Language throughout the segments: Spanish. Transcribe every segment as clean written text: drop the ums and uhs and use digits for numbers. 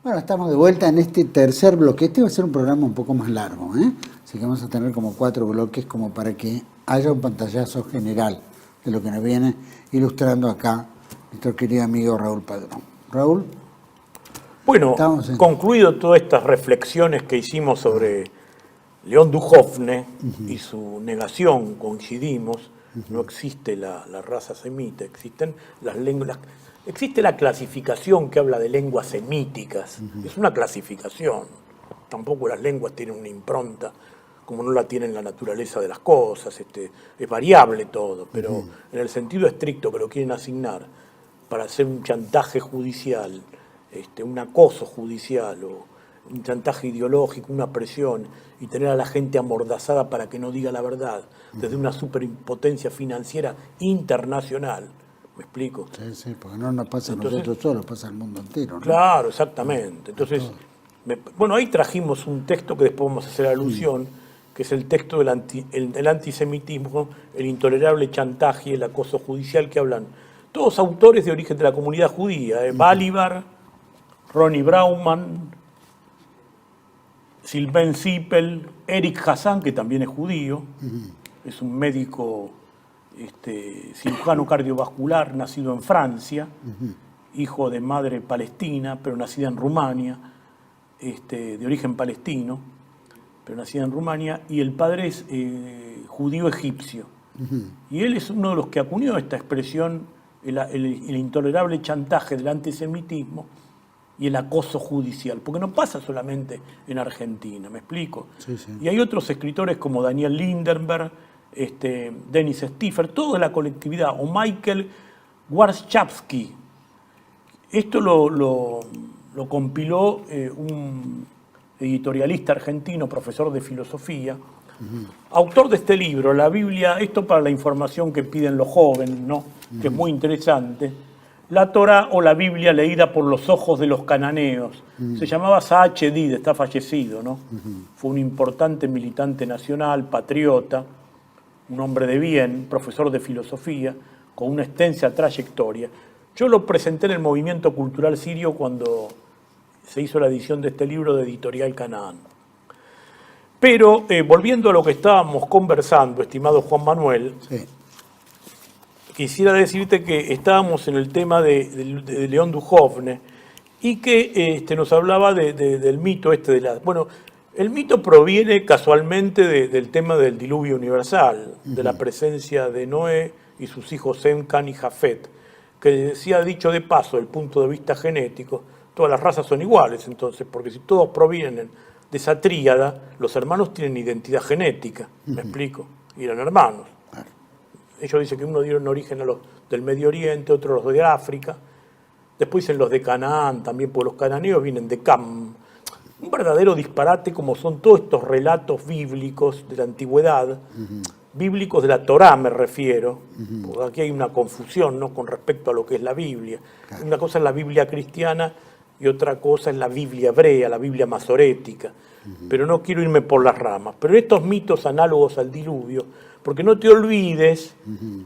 Bueno, estamos de vuelta en este tercer bloque. Este va a ser un programa un poco más largo, ¿eh? Así que vamos a tener como 4 bloques como para que haya un pantallazo general de lo que nos viene ilustrando acá nuestro querido amigo Raúl Padrón. Raúl. Bueno, concluido todas estas reflexiones que hicimos sobre León Duhovne y su negación, coincidimos, no existe la raza semita, existen las lenguas. Existe la clasificación que habla de lenguas semíticas, es una clasificación, tampoco las lenguas tienen una impronta como no la tiene la naturaleza de las cosas, es variable todo, pero en el sentido estricto que lo quieren asignar para hacer un chantaje judicial, un acoso judicial o un chantaje ideológico, una presión y tener a la gente amordazada para que no diga la verdad desde una superimpotencia financiera internacional. ¿Me explico? Sí, porque no nos pasa a nosotros solos, pasa al mundo entero, ¿no? Claro, exactamente. Entonces, bueno, ahí trajimos un texto que después vamos a hacer alusión, que es el texto del antisemitismo, el intolerable chantaje y el acoso judicial, que hablan todos autores de origen de la comunidad judía, Balibar, Ronnie Brauman, Sylvain Zippel, Eric Hassan, que también es judío, es un médico cirujano cardiovascular, nacido en Francia, hijo de madre palestina, pero nacida en Rumania, de origen palestino, pero nacida en Rumania, y el padre es judío egipcio. Y él es uno de los que acuñó esta expresión, el intolerable chantaje del antisemitismo y el acoso judicial, porque no pasa solamente en Argentina, ¿me explico? Sí. Y hay otros escritores como Daniel Lindenberg, Dennis Stiffer, toda la colectividad, o Michael Warshawski. Esto lo compiló un editorialista argentino, profesor de filosofía, autor de este libro, la Biblia, esto para la información que piden los jóvenes, ¿no? Que es muy interesante. La Torá o la Biblia leída por los ojos de los cananeos. Se llamaba Zaha Hadid, está fallecido, ¿no? Fue un importante militante nacional, patriota, un hombre de bien, profesor de filosofía, con una extensa trayectoria. Yo lo presenté en el Movimiento Cultural Sirio cuando se hizo la edición de este libro de Editorial Canaán. Pero, volviendo a lo que estábamos conversando, estimado Juan Manuel, quisiera decirte que estábamos en el tema de León Duhovne y que nos hablaba del mito de la... Bueno, el mito proviene casualmente del tema del diluvio universal, de la presencia de Noé y sus hijos Sem, Can y Jafet, que decía, dicho de paso, desde el punto de vista genético, todas las razas son iguales, entonces, porque si todos provienen de esa tríada, los hermanos tienen identidad genética, ¿me explico? Y eran hermanos. Ellos dicen que uno dieron origen a los del Medio Oriente, otros los de África, después dicen los de Canaán también, porque los cananeos vienen de Cam. Un verdadero disparate como son todos estos relatos bíblicos de la antigüedad, bíblicos de la Torá me refiero, porque aquí hay una confusión, ¿no?, con respecto a lo que es la Biblia. Claro. Una cosa es la Biblia cristiana y otra cosa es la Biblia hebrea, la Biblia masorética. Pero no quiero irme por las ramas. Pero estos mitos análogos al diluvio, porque no te olvides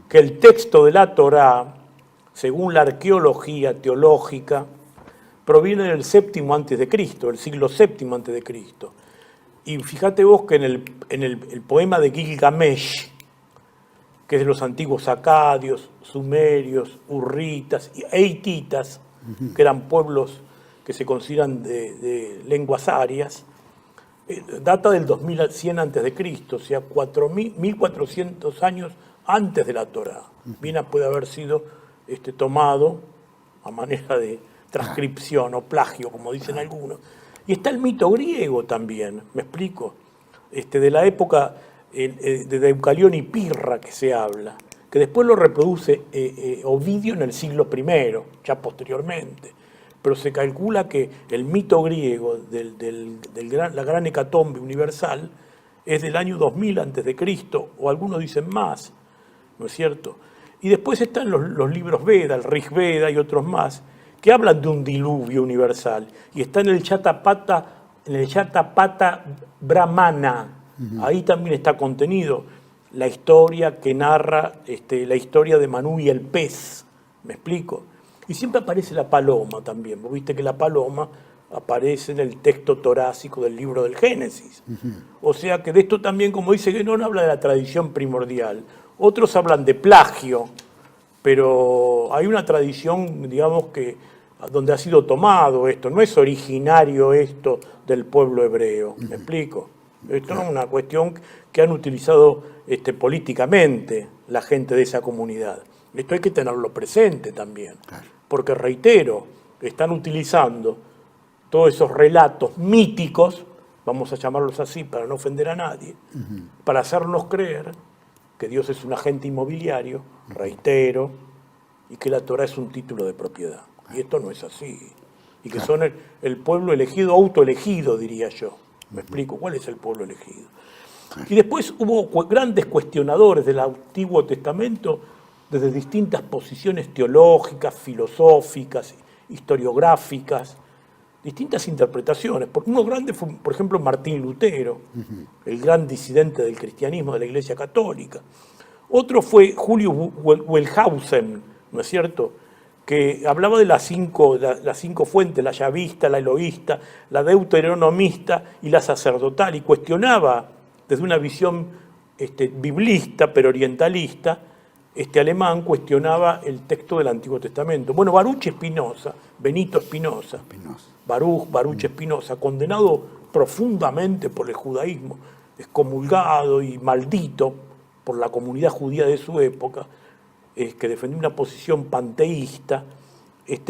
que el texto de la Torá, según la arqueología teológica, proviene del séptimo antes de Cristo, el siglo séptimo antes de Cristo. Y fíjate vos que en el poema de Gilgamesh, que es de los antiguos acadios, sumerios, hurritas e hititas, que eran pueblos que se consideran de lenguas arias, data del 2100 antes de Cristo, o sea, 1400 años antes de la Torá. Bien puede haber sido tomado a manera de transcripción o plagio, como dicen algunos. Y está el mito griego también, ¿me explico? De la época de Deucalión y Pirra que se habla, que después lo reproduce Ovidio en el siglo I, ya posteriormente. Pero se calcula que el mito griego la gran hecatombe universal es del año 2000 antes de Cristo, o algunos dicen más, ¿no es cierto? Y después están los libros Veda, el Rig Veda y otros más, que hablan de un diluvio universal, y está en el Shatapatha Brahmana. Ahí también está contenido la historia que narra la historia de Manú y el pez, ¿me explico? Y siempre aparece la paloma también, vos viste que la paloma aparece en el texto torácico del libro del Génesis. O sea que de esto también, como dice Guénon, habla de la tradición primordial. Otros hablan de plagio, pero hay una tradición, digamos, que donde ha sido tomado esto. No es originario esto del pueblo hebreo. ¿Me explico? Esto no es una cuestión que han utilizado políticamente la gente de esa comunidad. Esto hay que tenerlo presente también. Porque, reitero, están utilizando todos esos relatos míticos, vamos a llamarlos así para no ofender a nadie, para hacernos creer que Dios es un agente inmobiliario, reitero, y que la Torá es un título de propiedad. Y esto no es así. Y que son el pueblo elegido, autoelegido, diría yo. ¿Me explico? ¿Cuál es el pueblo elegido? Y después hubo grandes cuestionadores del Antiguo Testamento desde distintas posiciones teológicas, filosóficas, historiográficas, distintas interpretaciones. Uno grande fue, por ejemplo, Martín Lutero, el gran disidente del cristianismo de la Iglesia Católica. Otro fue Julio Wellhausen, ¿no es cierto?, que hablaba de las cinco fuentes, la yavista, la eloísta, la deuteronomista y la sacerdotal, y cuestionaba desde una visión biblista, pero orientalista, alemán, cuestionaba el texto del Antiguo Testamento. Bueno, Baruch Spinoza, Benito Spinoza, Baruch Spinoza, condenado profundamente por el judaísmo, excomulgado y maldito por la comunidad judía de su época, que defendió una posición panteísta,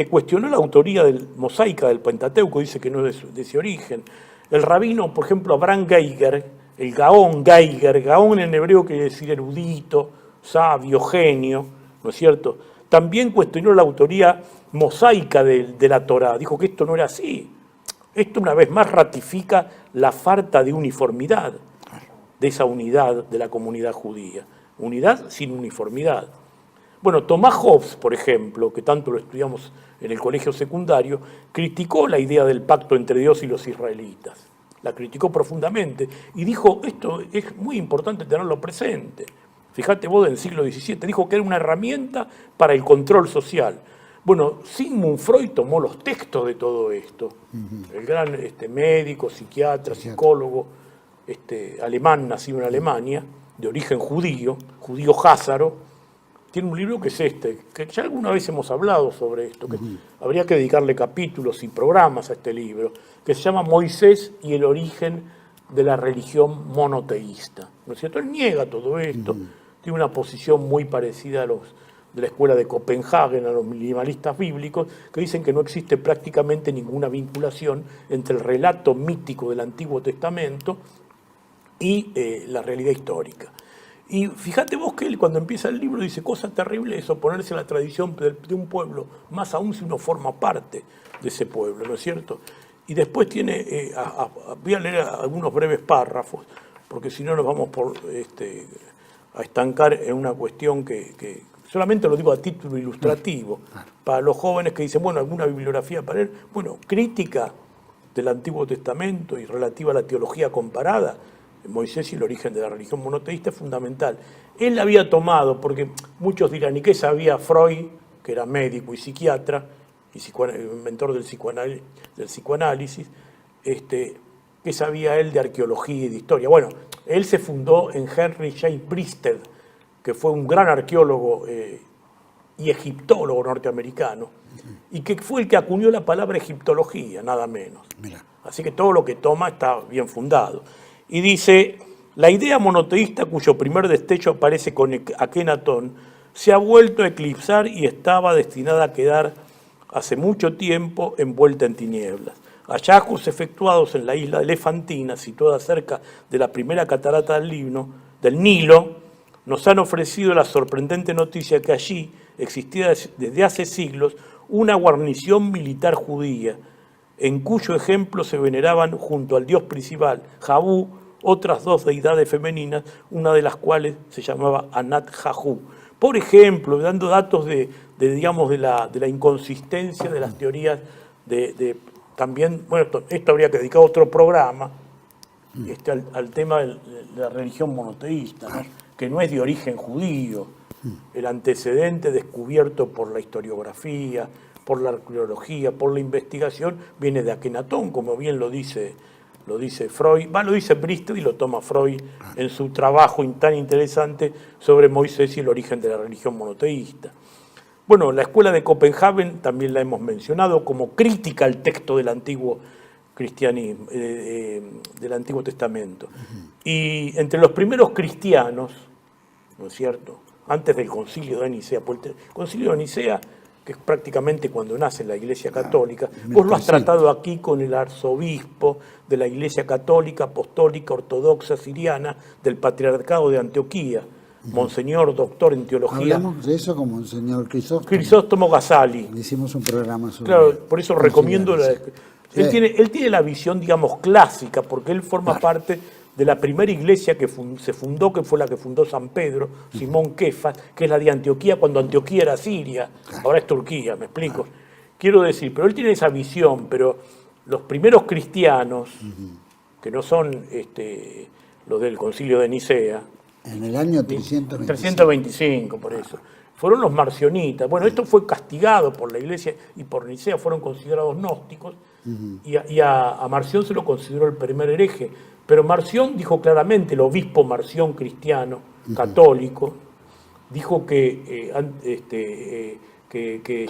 cuestionó la autoría mosaica del Pentateuco, dice que no es de ese origen. El rabino, por ejemplo, Abraham Geiger, el Gaón Geiger, Gaón en hebreo quiere decir erudito, sabio, genio, ¿no es cierto? También cuestionó la autoría mosaica de la Torá, dijo que esto no era así. Esto una vez más ratifica la falta de uniformidad, de esa unidad de la comunidad judía. Unidad sin uniformidad. Bueno, Tomás Hobbes, por ejemplo, que tanto lo estudiamos en el colegio secundario, criticó la idea del pacto entre Dios y los israelitas. La criticó profundamente y dijo, esto es muy importante tenerlo presente. Fíjate vos, del siglo XVII, dijo que era una herramienta para el control social. Bueno, Sigmund Freud tomó los textos de todo esto. El gran médico, psiquiatra, psicólogo alemán, nacido en Alemania, de origen judío házaro, tiene un libro que es que ya alguna vez hemos hablado sobre esto, que habría que dedicarle capítulos y programas a este libro, que se llama Moisés y el origen de la religión monoteísta. ¿No es cierto? Él niega todo esto, tiene una posición muy parecida a los de la escuela de Copenhague, a los minimalistas bíblicos, que dicen que no existe prácticamente ninguna vinculación entre el relato mítico del Antiguo Testamento y la realidad histórica. Y fíjate vos que él, cuando empieza el libro, dice, cosa terrible es oponerse a la tradición de un pueblo, más aún si uno forma parte de ese pueblo, ¿no es cierto? Y después tiene, voy a leer algunos breves párrafos, porque si no nos vamos a estancar en una cuestión que solamente lo digo a título ilustrativo, para los jóvenes que dicen, bueno, alguna bibliografía para él, bueno, crítica del Antiguo Testamento y relativa a la teología comparada, Moisés y el origen de la religión monoteísta es fundamental. Él la había tomado, porque muchos dirán, ¿y qué sabía Freud, que era médico y psiquiatra, y inventor del psicoanálisis, qué sabía él de arqueología y de historia? Bueno, él se fundó en Henry James Breasted, que fue un gran arqueólogo y egiptólogo norteamericano, y que fue el que acuñó la palabra egiptología, nada menos. Mira. Así que todo lo que toma está bien fundado. Y dice, la idea monoteísta cuyo primer destello aparece con Akenatón se ha vuelto a eclipsar y estaba destinada a quedar hace mucho tiempo envuelta en tinieblas. Hallazgos efectuados en la isla Elefantina, situada cerca de la primera catarata del Nilo, nos han ofrecido la sorprendente noticia que allí existía desde hace siglos una guarnición militar judía, en cuyo ejemplo se veneraban junto al dios principal, Jabú, otras dos deidades femeninas, una de las cuales se llamaba Anat Jahu. Por ejemplo, dando datos de la inconsistencia de las teorías también, bueno, esto habría que dedicar otro programa al tema de la religión monoteísta, ¿no? Que no es de origen judío. El antecedente descubierto por la historiografía, por la arqueología, por la investigación, viene de Akenatón, como bien lo dice Freud, lo dice Bristol y lo toma Freud en su trabajo tan interesante sobre Moisés y el origen de la religión monoteísta. Bueno, la escuela de Copenhague también la hemos mencionado como crítica al texto del antiguo cristianismo, del Antiguo Testamento. Y entre los primeros cristianos, ¿no es cierto?, antes del Concilio de Nicea, porque el Concilio de Nicea, que es prácticamente cuando nace la Iglesia Católica, vos lo has tratado aquí con el arzobispo de la Iglesia Católica, Apostólica, Ortodoxa, Siriana, del Patriarcado de Antioquía, Monseñor, doctor en teología. Hablamos de eso con Monseñor Crisóstomo Gasali. Hicimos un programa sobre... Claro, por eso recomiendo... Sí. Él tiene la visión, digamos, clásica, porque él forma parte de la primera iglesia que se fundó, que fue la que fundó San Pedro, Simón Kefas, que es la de Antioquía, cuando Antioquía era Siria, ahora es Turquía, ¿me explico? Quiero decir, pero él tiene esa visión, pero los primeros cristianos, que no son los del Concilio de Nicea, en el año 325. 325, por eso, fueron los marcionitas. Bueno, esto fue castigado por la iglesia y por Nicea, fueron considerados gnósticos, y a Marción se lo consideró el primer hereje. Pero Marción dijo claramente, el obispo Marción cristiano, católico, dijo que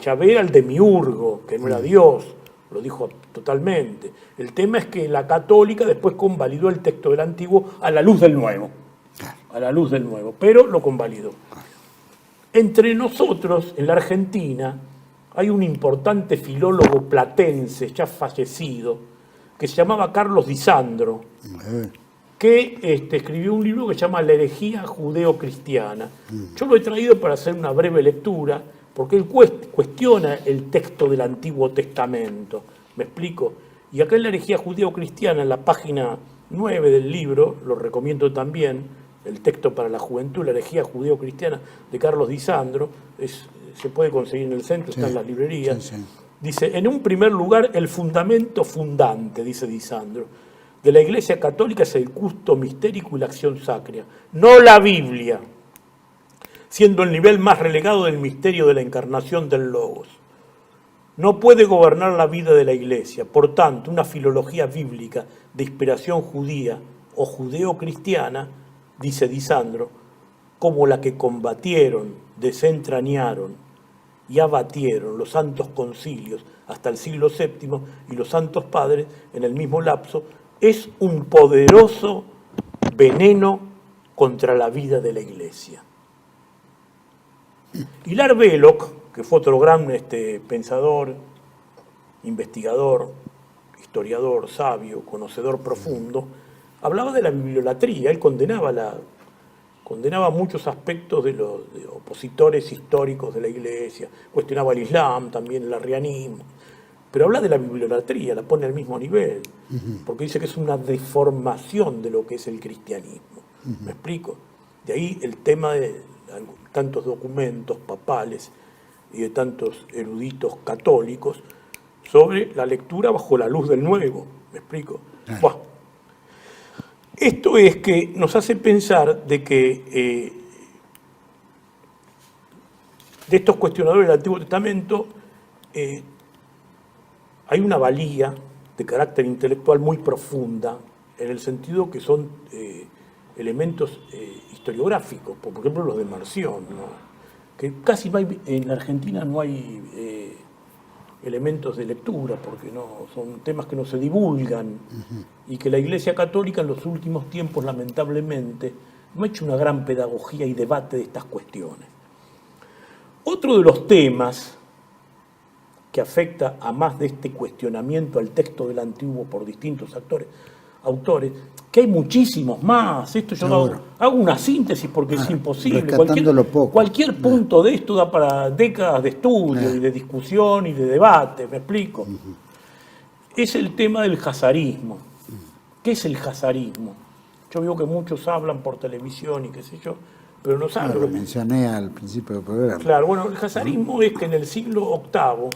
Yahvé era el demiurgo, que no era Dios, lo dijo totalmente. El tema es que la católica después convalidó el texto del Antiguo a la luz del Nuevo, pero lo convalidó. Entre nosotros, en la Argentina, hay un importante filólogo platense, ya fallecido, que se llamaba Carlos Di Sandro, que escribió un libro que se llama La herejía judeo-cristiana. Yo lo he traído para hacer una breve lectura, porque él cuestiona el texto del Antiguo Testamento. ¿Me explico? Y acá en La herejía judeo-cristiana, en la página 9 del libro, lo recomiendo también, el texto para la juventud, La herejía judeo-cristiana de Carlos Di Sandro, se puede conseguir en el centro, está en las librerías. Dice, en un primer lugar, el fundamento fundante, dice Di Sandro, de la Iglesia Católica es el culto mistérico y la acción sacra, no la Biblia, siendo el nivel más relegado del misterio de la encarnación del Logos. No puede gobernar la vida de la Iglesia, por tanto, una filología bíblica de inspiración judía o judeo-cristiana, dice Di Sandro, como la que combatieron, desentrañaron y abatieron los santos concilios hasta el siglo VII y los santos padres en el mismo lapso, es un poderoso veneno contra la vida de la Iglesia. Hilaire Belloc, que fue otro gran pensador, investigador, historiador, sabio, conocedor profundo, hablaba de la bibliolatría. Él condenaba muchos aspectos de los opositores históricos de la Iglesia, cuestionaba el Islam, también el arrianismo, pero habla de la bibliolatría, la pone al mismo nivel, porque dice que es una deformación de lo que es el cristianismo. ¿Me explico? De ahí el tema de tantos documentos papales y de tantos eruditos católicos sobre la lectura bajo la luz del Nuevo. ¿Me explico? Bueno, esto es que nos hace pensar de que de estos cuestionadores del Antiguo Testamento hay una valía de carácter intelectual muy profunda, en el sentido que son elementos historiográficos, por ejemplo los de Marción, ¿no? Que casi no hay, en Argentina no hay elementos de lectura, porque no son temas que no se divulgan, y que la Iglesia Católica en los últimos tiempos, lamentablemente, no ha hecho una gran pedagogía y debate de estas cuestiones. Otro de los temas que afecta a más de este cuestionamiento al texto del Antiguo por distintos autores, que hay muchísimos más. Esto yo hago una síntesis porque es imposible. Cualquier punto de esto da para décadas de estudio y de discusión y de debate, ¿me explico? Es el tema del hazarismo. ¿Qué es el hazarismo? Yo veo que muchos hablan por televisión y qué sé yo, pero no saben. Lo mencioné al principio del programa. Claro, bueno, el hazarismo es que en el siglo VIII,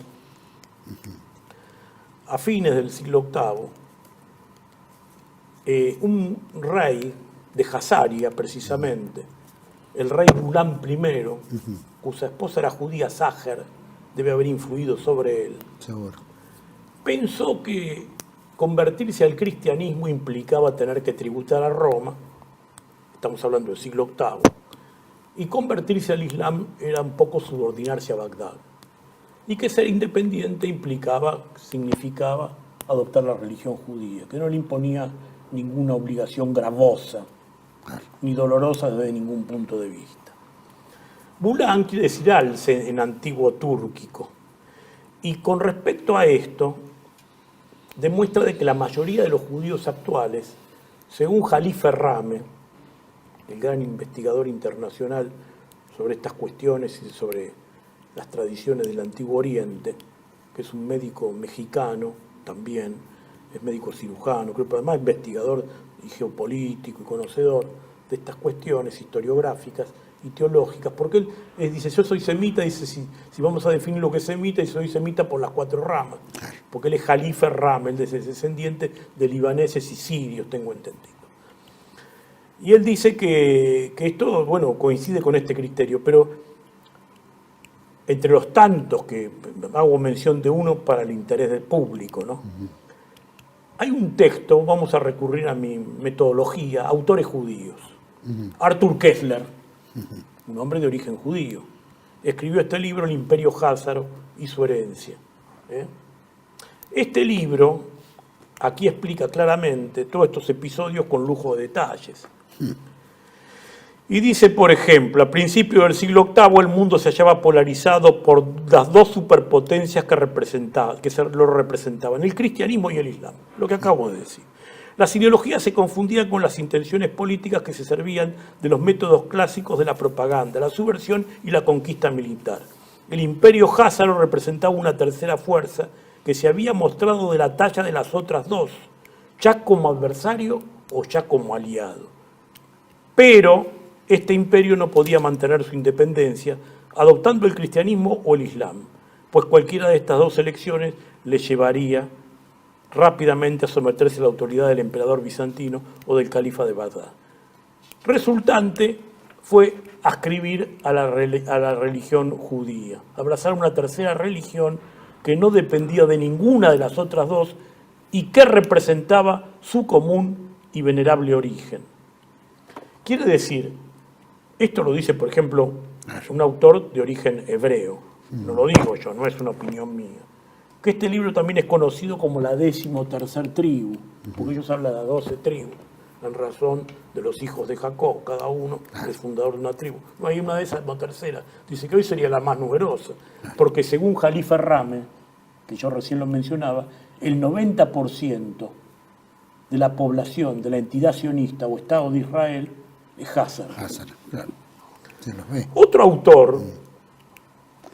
a fines del siglo VIII, un rey de Hazaria, precisamente, el rey Gulam I, cuya esposa era judía, Ságer, debe haber influido sobre él. Seguro. Pensó que convertirse al cristianismo implicaba tener que tributar a Roma, estamos hablando del siglo VIII, y convertirse al Islam era un poco subordinarse a Bagdad, y que ser independiente significaba adoptar la religión judía, que no le imponía ninguna obligación gravosa, ni dolorosa desde ningún punto de vista. Bulan quiere decir alce en antiguo túrquico, y con respecto a esto, demuestra de que la mayoría de los judíos actuales, según Jalil Ferrame, el gran investigador internacional sobre estas cuestiones y sobre las tradiciones del Antiguo Oriente, que es un médico mexicano también, es médico cirujano, creo que además investigador y geopolítico y conocedor de estas cuestiones historiográficas y teológicas, porque él dice, yo soy semita, dice, si vamos a definir lo que es semita, y soy semita por las 4 ramas, porque él es Jalil Ferrame, él es descendiente de libaneses y sirios, tengo entendido. Y él dice que esto, bueno, coincide con este criterio, pero entre los tantos que hago mención de uno para el interés del público, ¿no? Hay un texto, vamos a recurrir a mi metodología, autores judíos. Arthur Koestler, un hombre de origen judío, escribió este libro, El Imperio Házaro y su herencia. Este libro aquí explica claramente todos estos episodios con lujo de detalles. Y dice, por ejemplo, a principios del siglo VIII el mundo se hallaba polarizado por las dos superpotencias que lo representaban, el cristianismo y el islam, lo que acabo de decir. Las ideologías se confundían con las intenciones políticas que se servían de los métodos clásicos de la propaganda, la subversión y la conquista militar. El imperio házaro representaba una tercera fuerza que se había mostrado de la talla de las otras dos, ya como adversario o ya como aliado. Pero este imperio no podía mantener su independencia adoptando el cristianismo o el islam, pues cualquiera de estas dos elecciones le llevaría rápidamente a someterse a la autoridad del emperador bizantino o del califa de Bagdad. Resultante fue ascribir a la religión judía, abrazar una tercera religión que no dependía de ninguna de las otras dos y que representaba su común y venerable origen. Quiere decir, esto lo dice, por ejemplo, un autor de origen hebreo, no lo digo yo, no es una opinión mía, que este libro también es conocido como la 13ª tribu, porque ellos hablan de 12 tribus, en razón de los hijos de Jacob, cada uno es fundador de una tribu. No hay una de esas, no tercera, dice que hoy sería la más numerosa, porque según Jalil Ferrame, que yo recién lo mencionaba, el 90% de la población de la entidad sionista o Estado de Israel es házaro. Claro. Se los ve. Otro autor,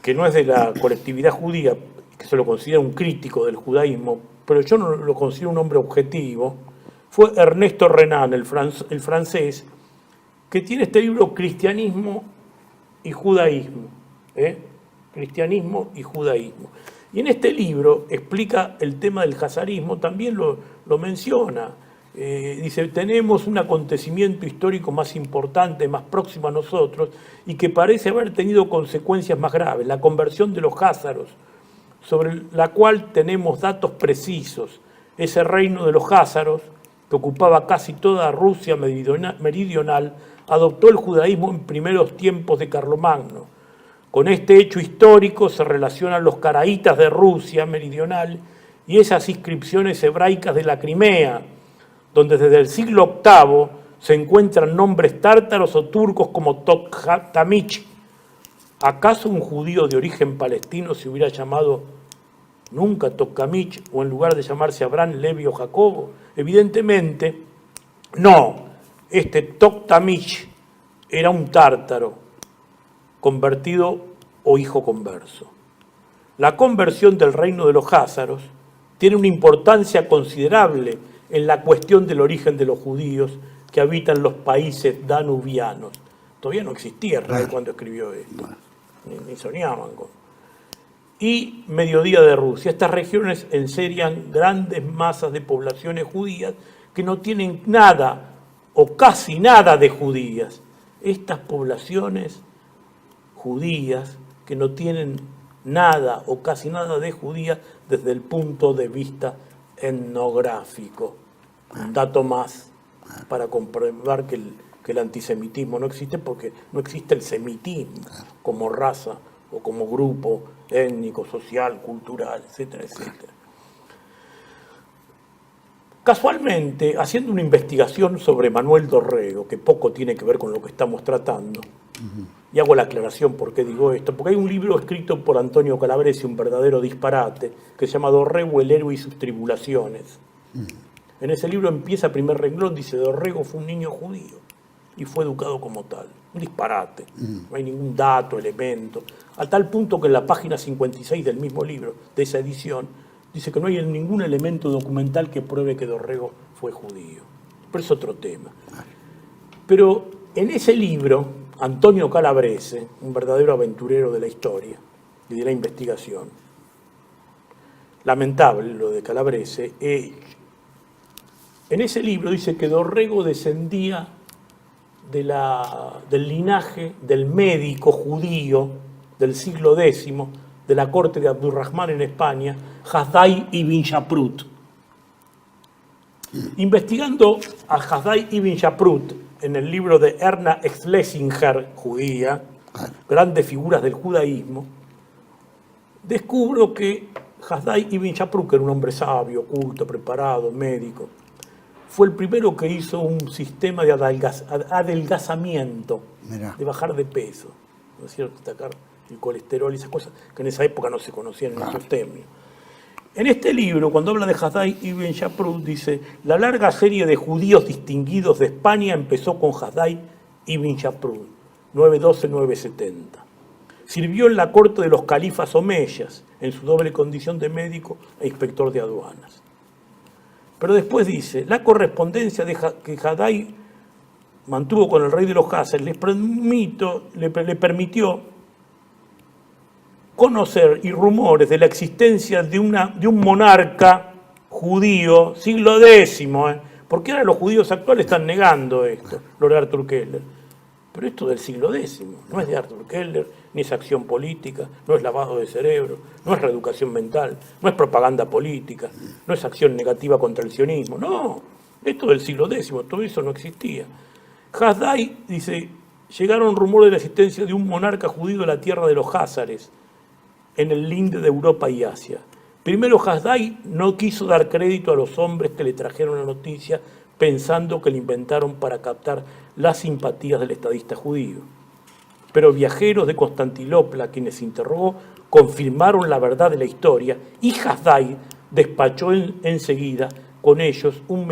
que no es de la colectividad judía, que se lo considera un crítico del judaísmo, pero yo no lo considero un hombre objetivo, fue Ernesto Renan, el francés, que tiene este libro Cristianismo y Judaísmo. Cristianismo y Judaísmo. Y en este libro explica el tema del hazarismo, también lo menciona. Dice, tenemos un acontecimiento histórico más importante, más próximo a nosotros, y que parece haber tenido consecuencias más graves, la conversión de los házaros, sobre la cual tenemos datos precisos. Ese reino de los házaros, que ocupaba casi toda Rusia meridional, adoptó el judaísmo en primeros tiempos de Carlomagno. Con este hecho histórico se relacionan los caraítas de Rusia meridional y esas inscripciones hebraicas de la Crimea, donde desde el siglo VIII se encuentran nombres tártaros o turcos como Toktamich. ¿Acaso un judío de origen palestino se hubiera llamado nunca Toktamich o en lugar de llamarse Abraham, Levi o Jacobo? Evidentemente, no. Este Toktamich era un tártaro convertido o hijo converso. La conversión del reino de los házaros tiene una importancia considerable en la cuestión del origen de los judíos que habitan los países danubianos. Todavía no existía Israel cuando escribió esto, ni soñaban con. Y mediodía de Rusia. Estas regiones enserian grandes masas de poblaciones judías que no tienen nada o casi nada de judías. Estas poblaciones judías que no tienen nada o casi nada de judías desde el punto de vista etnográfico. Un dato más para comprobar que el antisemitismo no existe, porque no existe el semitismo como raza o como grupo étnico, social, cultural, etcétera, etcétera. Casualmente, haciendo una investigación sobre Manuel Dorrego, que poco tiene que ver con lo que estamos tratando, y hago la aclaración por qué digo esto, porque hay un libro escrito por Antonio Calabrese, un verdadero disparate, que se llama Dorrego, el héroe y sus tribulaciones. En ese libro empieza, primer renglón, dice: Dorrego fue un niño judío y fue educado como tal. Un disparate, no hay ningún dato, elemento, a tal punto que en la página 56 del mismo libro, de esa edición, dice que no hay ningún elemento documental que pruebe que Dorrego fue judío. Pero es otro tema. Pero en ese libro, Antonio Calabrese, un verdadero aventurero de la historia y de la investigación, lamentable lo de Calabrese, en ese libro dice que Dorrego descendía del linaje del médico judío del siglo X, de la corte de Abdurrahman en España, Hasdai ibn Shaprut. Investigando a Hasdai ibn Shaprut en el libro de Erna Schlesinger, judía, grandes figuras del judaísmo, descubro que Hasdai ibn Shaprut, que era un hombre sabio, culto, preparado, médico, fue el primero que hizo un sistema de adelgazamiento, de bajar de peso, ¿no es cierto? Atacar el colesterol y esas cosas que en esa época no se conocían en esos términos. En este libro, cuando habla de Hasdai ibn Shaprut, dice: la larga serie de judíos distinguidos de España empezó con Hasdai ibn Shaprut, 912-970. Sirvió en la corte de los califas omeyas, en su doble condición de médico e inspector de aduanas. Pero después dice: la correspondencia que Hasdai mantuvo con el rey de los Hazares le permitió conocer y rumores de la existencia de un monarca judío, siglo X, porque ahora los judíos actuales están negando esto, lo de Arthur Keller. Pero esto del siglo X, no es de Arthur Keller, ni es acción política, no es lavado de cerebro, no es reeducación mental, no es propaganda política, no es acción negativa contra el sionismo, no, esto del siglo X, todo eso no existía. Hasdai dice: llegaron rumores de la existencia de un monarca judío de la tierra de los Hazares, en el linde de Europa y Asia. Primero, Hasdai no quiso dar crédito a los hombres que le trajeron la noticia, pensando que la inventaron para captar las simpatías del estadista judío. Pero viajeros de Constantinopla, quienes interrogó, confirmaron la verdad de la historia, y Hasdai despachó enseguida con ellos un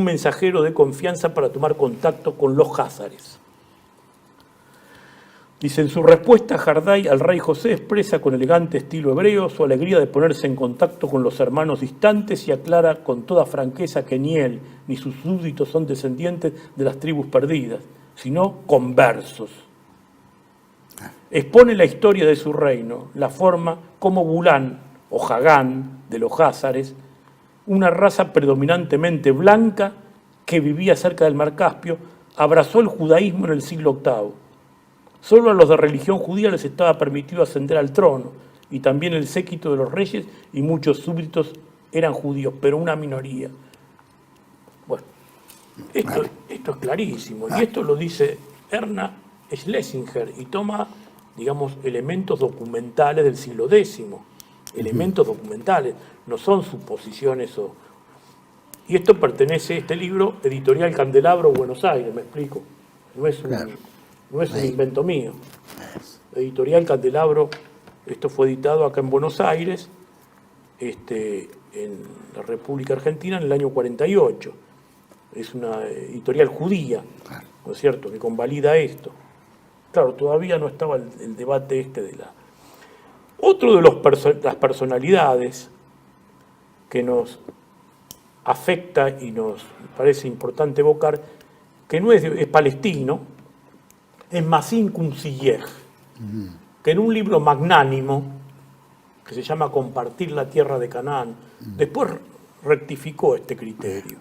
mensajero de confianza para tomar contacto con los Hazares. Dice: en su respuesta, Hasdai al rey José expresa con elegante estilo hebreo su alegría de ponerse en contacto con los hermanos distantes y aclara con toda franqueza que ni él ni sus súbditos son descendientes de las tribus perdidas, sino conversos. Expone la historia de su reino, la forma como Bulán o Hagán de los Hazares, una raza predominantemente blanca que vivía cerca del Mar Caspio, abrazó el judaísmo en el siglo VIII. Solo a los de religión judía les estaba permitido ascender al trono, y también el séquito de los reyes y muchos súbditos eran judíos, pero una minoría. Bueno, esto es clarísimo, y esto lo dice Erna Schlesinger, y toma, digamos, elementos documentales del siglo X, elementos documentales, no son suposiciones Y esto pertenece a este libro, Editorial Candelabro, Buenos Aires, me explico, no es un invento mío. Editorial Candelabro, esto fue editado acá en Buenos Aires, en la República Argentina, en el año 48. Es una editorial judía, ¿no es cierto?, que convalida esto. Claro, todavía no estaba el debate de la... Otro de las personalidades que nos afecta y nos parece importante evocar, que no es palestino, es Massim Kunziyeh, que en un libro magnánimo, que se llama Compartir la tierra de Canaán, después rectificó este criterio.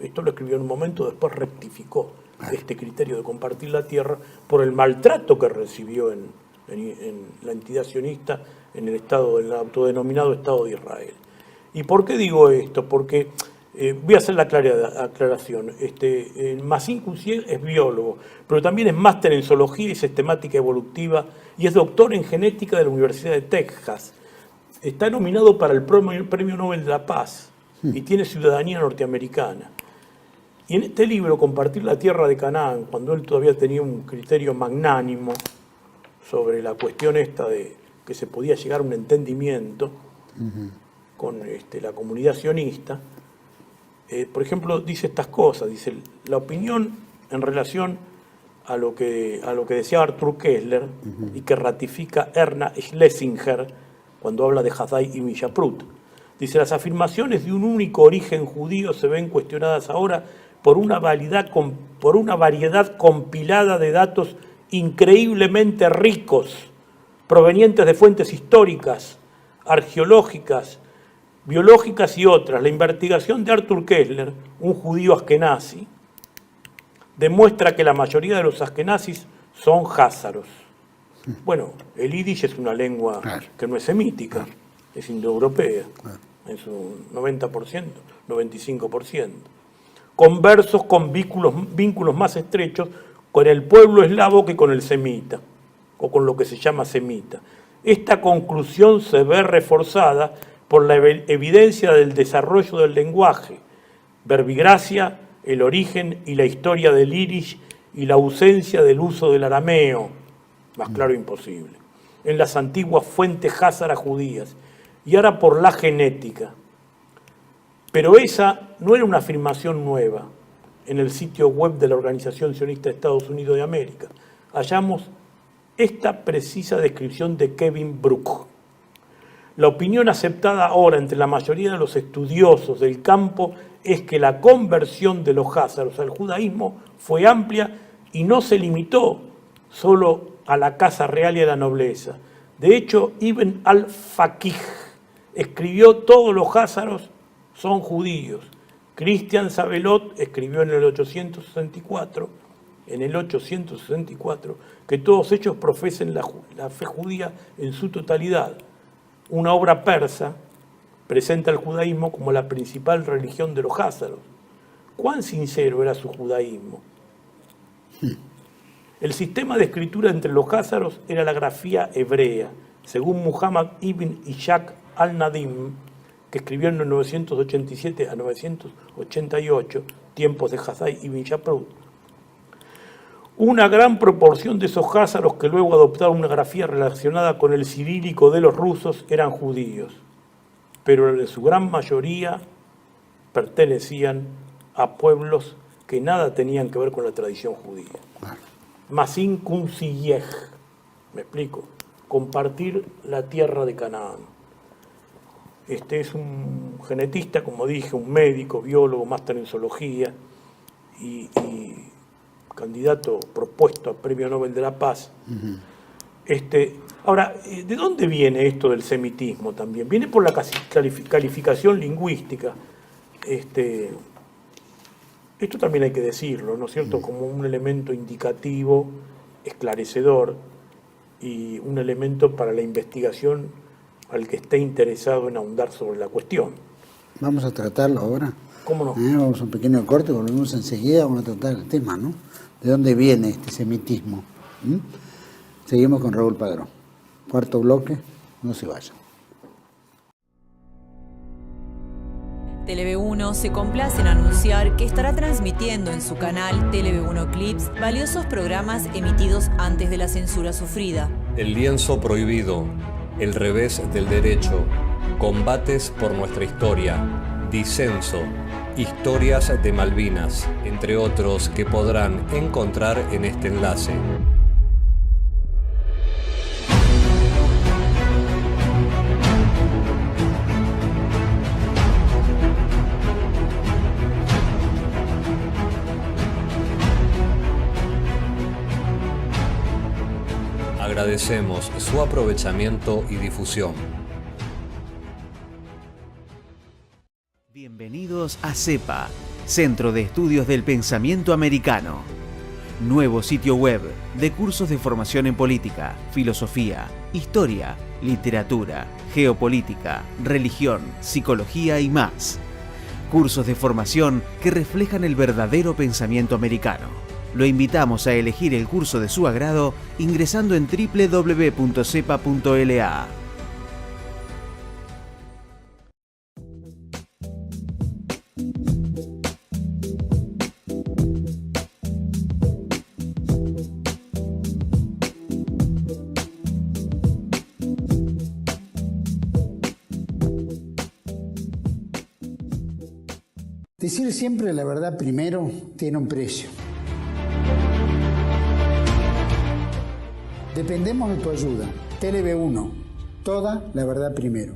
Esto lo escribió en un momento, después rectificó este criterio de compartir la tierra por el maltrato que recibió en en la entidad sionista, en el autodenominado Estado de Israel. ¿Y por qué digo esto? Porque voy a hacer la aclaración. Massim Cousier es biólogo, pero también es máster en zoología y sistemática evolutiva y es doctor en genética de la Universidad de Texas. Está nominado para el Premio Nobel de la Paz y tiene ciudadanía norteamericana. Y en este libro, Compartir la Tierra de Canaán, cuando él todavía tenía un criterio magnánimo sobre la cuestión esta de que se podía llegar a un entendimiento con la comunidad sionista, por ejemplo, dice estas cosas, dice, la opinión en relación a lo que decía Arthur Koestler y que ratifica Erna Schlesinger cuando habla de Haddai y Millaprut. Dice, las afirmaciones de un único origen judío se ven cuestionadas ahora por una variedad compilada de datos increíblemente ricos, provenientes de fuentes históricas, arqueológicas, biológicas y otras. La investigación de Arthur Koestler, un judío askenazi, demuestra que la mayoría de los askenazis son házaros. Bueno, el yiddish es una lengua que no es semítica, es indoeuropea, es un 90%, 95%. Conversos con vínculos más estrechos con el pueblo eslavo que con el semita, o con lo que se llama semita. Esta conclusión se ve reforzada por la evidencia del desarrollo del lenguaje, verbigracia, el origen y la historia del yiddish y la ausencia del uso del arameo, más claro imposible, en las antiguas fuentes házaras judías, y ahora por la genética. Pero esa no era una afirmación nueva. En el sitio web de la Organización Sionista de Estados Unidos de América hallamos esta precisa descripción de Kevin Bruch. La opinión aceptada ahora entre la mayoría de los estudiosos del campo es que la conversión de los házaros al judaísmo fue amplia y no se limitó solo a la casa real y a la nobleza. De hecho, Ibn al-Faqih escribió todos los házaros son judíos. Christian Sabelot escribió en el 864, que todos ellos profesen la fe judía en su totalidad. Una obra persa presenta al judaísmo como la principal religión de los házaros. ¿Cuán sincero era su judaísmo? El sistema de escritura entre los házaros era la grafía hebrea, según Muhammad ibn Ishaq al-Nadim, que escribió en 987 a 988, tiempos de Haddai y Millaprut. Una gran proporción de esos házaros que luego adoptaron una grafía relacionada con el cirílico de los rusos eran judíos, pero en su gran mayoría pertenecían a pueblos que nada tenían que ver con la tradición judía. Massim Cousier, me explico, compartir la tierra de Canaán. Es un genetista, como dije, un médico, biólogo, máster en zoología y candidato propuesto al Premio Nobel de la Paz. Ahora, ¿de dónde viene esto del semitismo también? Viene por la calificación lingüística. Esto también hay que decirlo, ¿no es cierto?, como un elemento indicativo, esclarecedor y un elemento para la investigación al que esté interesado en ahondar sobre la cuestión. Vamos a tratarlo ahora. ¿Cómo no? Vamos a un pequeño corte, volvemos enseguida, vamos a tratar el tema, ¿no? ¿De dónde viene este semitismo? Seguimos con Raúl Padrón. Cuarto bloque, no se vayan. TLV1 se complace en anunciar que estará transmitiendo en su canal TLV1 Clips valiosos programas emitidos antes de la censura sufrida. El lienzo prohibido, el revés del derecho, combates por nuestra historia, disenso, historias de Malvinas, entre otros que podrán encontrar en este enlace. Agradecemos su aprovechamiento y difusión. Bienvenidos a CEPA, Centro de Estudios del Pensamiento Americano. Nuevo sitio web de cursos de formación en política, filosofía, historia, literatura, geopolítica, religión, psicología y más. Cursos de formación que reflejan el verdadero pensamiento americano. Lo invitamos a elegir el curso de su agrado ingresando en www.cepa.la. Decir siempre la verdad primero tiene un precio. Dependemos de tu ayuda. TLB1, toda la verdad primero.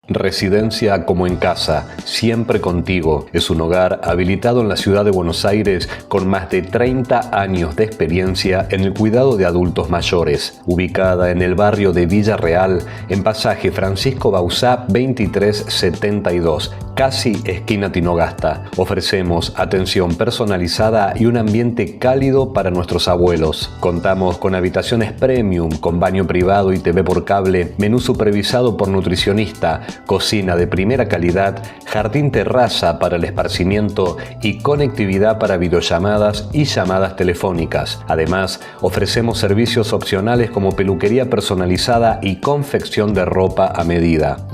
Residencia como en casa, siempre contigo. Es un hogar habilitado en la ciudad de Buenos Aires con más de 30 años de experiencia en el cuidado de adultos mayores. Ubicada en el barrio de Villa Real, en pasaje Francisco Bauzá 2372, casi esquina Tinogasta. Ofrecemos atención personalizada y un ambiente cálido para nuestros abuelos. Contamos con habitaciones premium, con baño privado y TV por cable, menú supervisado por nutricionista, cocina de primera calidad, jardín terraza para el esparcimiento y conectividad para videollamadas y llamadas telefónicas. Además, ofrecemos servicios opcionales como peluquería personalizada y confección de ropa a medida.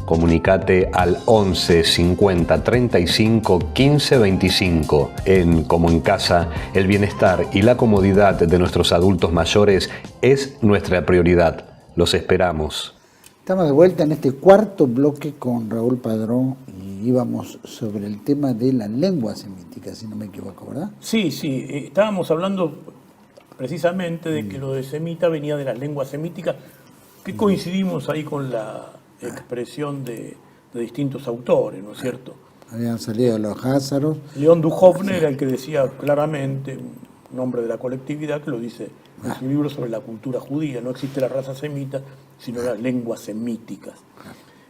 Comunicate al 11 50 35 15 25. En Como en Casa, el bienestar y la comodidad de nuestros adultos mayores es nuestra prioridad. Los esperamos. Estamos de vuelta en este cuarto bloque con Raúl Padrón y íbamos sobre el tema de la lengua semítica, si no me equivoco, ¿verdad? Sí, estábamos hablando precisamente de que lo de semita venía de las lenguas semíticas, que coincidimos ahí con la expresión de distintos autores, ¿no es cierto? Habían salido los házaros. León Duhovne era el que decía claramente, un hombre de la colectividad, que lo dice en su libro sobre la cultura judía: no existe la raza semita, sino las lenguas semíticas.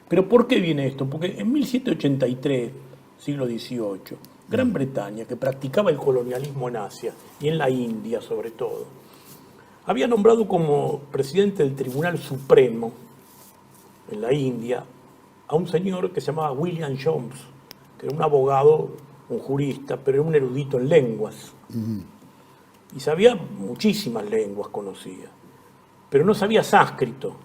Pero ¿por qué viene esto? Porque en 1783, siglo XVIII, Gran Bretaña, que practicaba el colonialismo en Asia y en la India sobre todo, había nombrado como presidente del Tribunal Supremo en la India a un señor que se llamaba William Jones, que era un abogado, un jurista, pero era un erudito en lenguas. Y sabía muchísimas lenguas, conocía, pero no sabía sánscrito.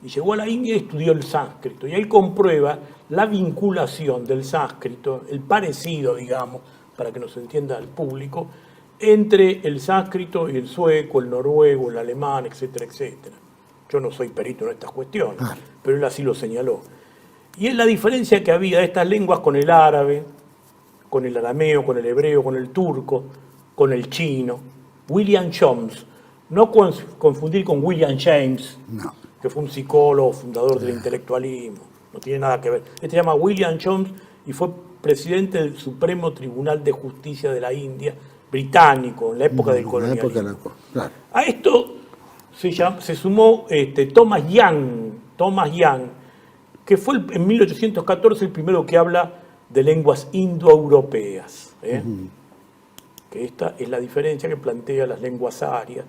Y llegó a la India y estudió el sánscrito. Y ahí comprueba la vinculación del sánscrito, el parecido, digamos, para que nos entienda el público, entre el sánscrito y el sueco, el noruego, el alemán, etcétera, etcétera. Yo no soy perito en estas cuestiones, pero él así lo señaló. Y es la diferencia que había de estas lenguas con el árabe, con el arameo, con el hebreo, con el turco, con el chino. William Jones, no confundir con William James, que fue un psicólogo, fundador del intelectualismo, no tiene nada que ver. Este se llama William Jones y fue presidente del Supremo Tribunal de Justicia de la India, británico, en la época del colonialismo. A esto se sumó Thomas Young, que fue en 1814 el primero que habla de lenguas indoeuropeas. Que esta es la diferencia que plantea las lenguas arias.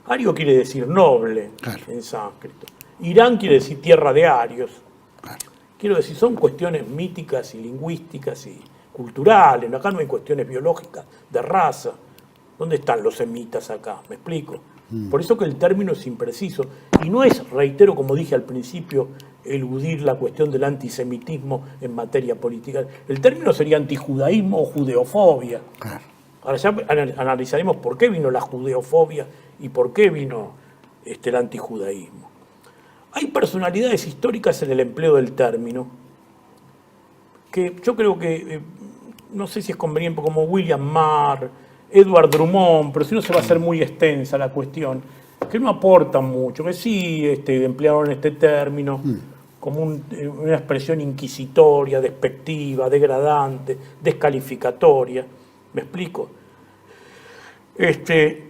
Ario quiere decir noble en sánscrito. Irán quiere decir tierra de arios. Quiero decir, son cuestiones míticas y lingüísticas y culturales. Acá no hay cuestiones biológicas, de raza. ¿Dónde están los semitas acá? ¿Me explico? Por eso que el término es impreciso. Y no es, reitero, como dije al principio, eludir la cuestión del antisemitismo en materia política. El término sería antijudaísmo o judeofobia. Ahora ya analizaremos por qué vino la judeofobia y por qué vino el antijudaísmo. Hay personalidades históricas en el empleo del término que yo creo que, no sé si es conveniente, como William Marr, Edward Drummond, pero si no se va a hacer muy extensa la cuestión, que no aportan mucho, que sí emplearon este término como una expresión inquisitoria, despectiva, degradante, descalificatoria. ¿Me explico?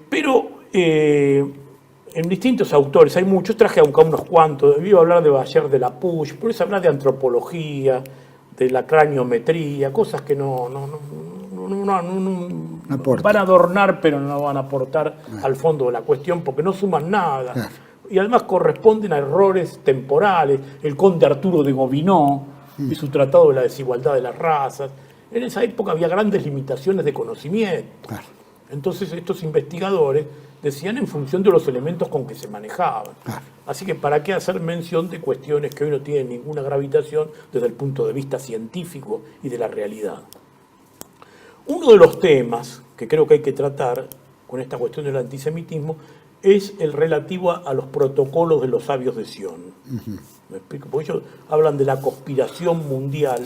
Pero en distintos autores, hay muchos, traje aunque unos cuantos, iba a hablar de Bayer de la Puig, por eso hablar de antropología, de la craniometría, cosas que no aporta. van a adornar, pero no van a aportar al fondo de la cuestión, porque no suman nada. Claro. Y además corresponden a errores temporales. El conde Arturo de Gobineau y su tratado de la desigualdad de las razas. En esa época había grandes limitaciones de conocimiento. Claro. Entonces estos investigadores decían en función de los elementos con que se manejaban. Claro. Así que para qué hacer mención de cuestiones que hoy no tienen ninguna gravitación desde el punto de vista científico y de la realidad. Uno de los temas que creo que hay que tratar con esta cuestión del antisemitismo es el relativo a los protocolos de los sabios de Sion. ¿Me explico? Porque ellos hablan de la conspiración mundial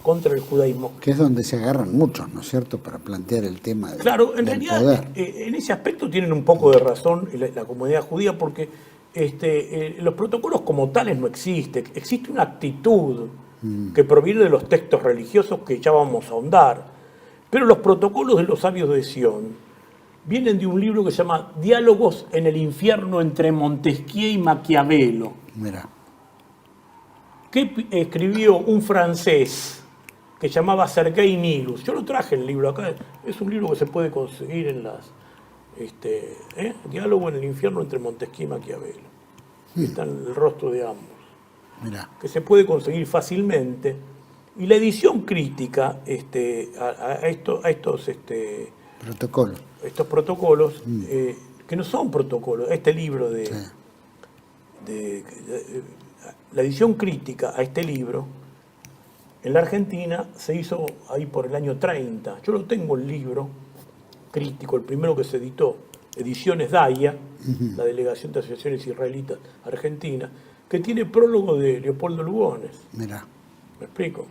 contra el judaísmo. Que es donde se agarran muchos, ¿no es cierto?, para plantear el tema Claro, en del realidad, poder. en ese aspecto tienen un poco de razón la comunidad judía, porque los protocolos como tales no existen. Existe una actitud que proviene de los textos religiosos que ya vamos a ahondar. Pero los protocolos de los sabios de Sion vienen de un libro que se llama Diálogos en el infierno entre Montesquieu y Maquiavelo, Mira, que escribió un francés que llamaba Sergei Nilus. Yo lo traje el libro acá, es un libro que se puede conseguir en las... Diálogo en el infierno entre Montesquieu y Maquiavelo. Está en el rostro de ambos. mira. Que se puede conseguir fácilmente. Y la edición crítica a estos protocolos, que no son protocolos, este libro la edición crítica a este libro, en la Argentina se hizo ahí por el año 30. Yo lo tengo el libro crítico, el primero que se editó, Ediciones Daya, la Delegación de Asociaciones Israelitas Argentina, que tiene prólogo de Leopoldo Lugones. Mira. ¿Me explico?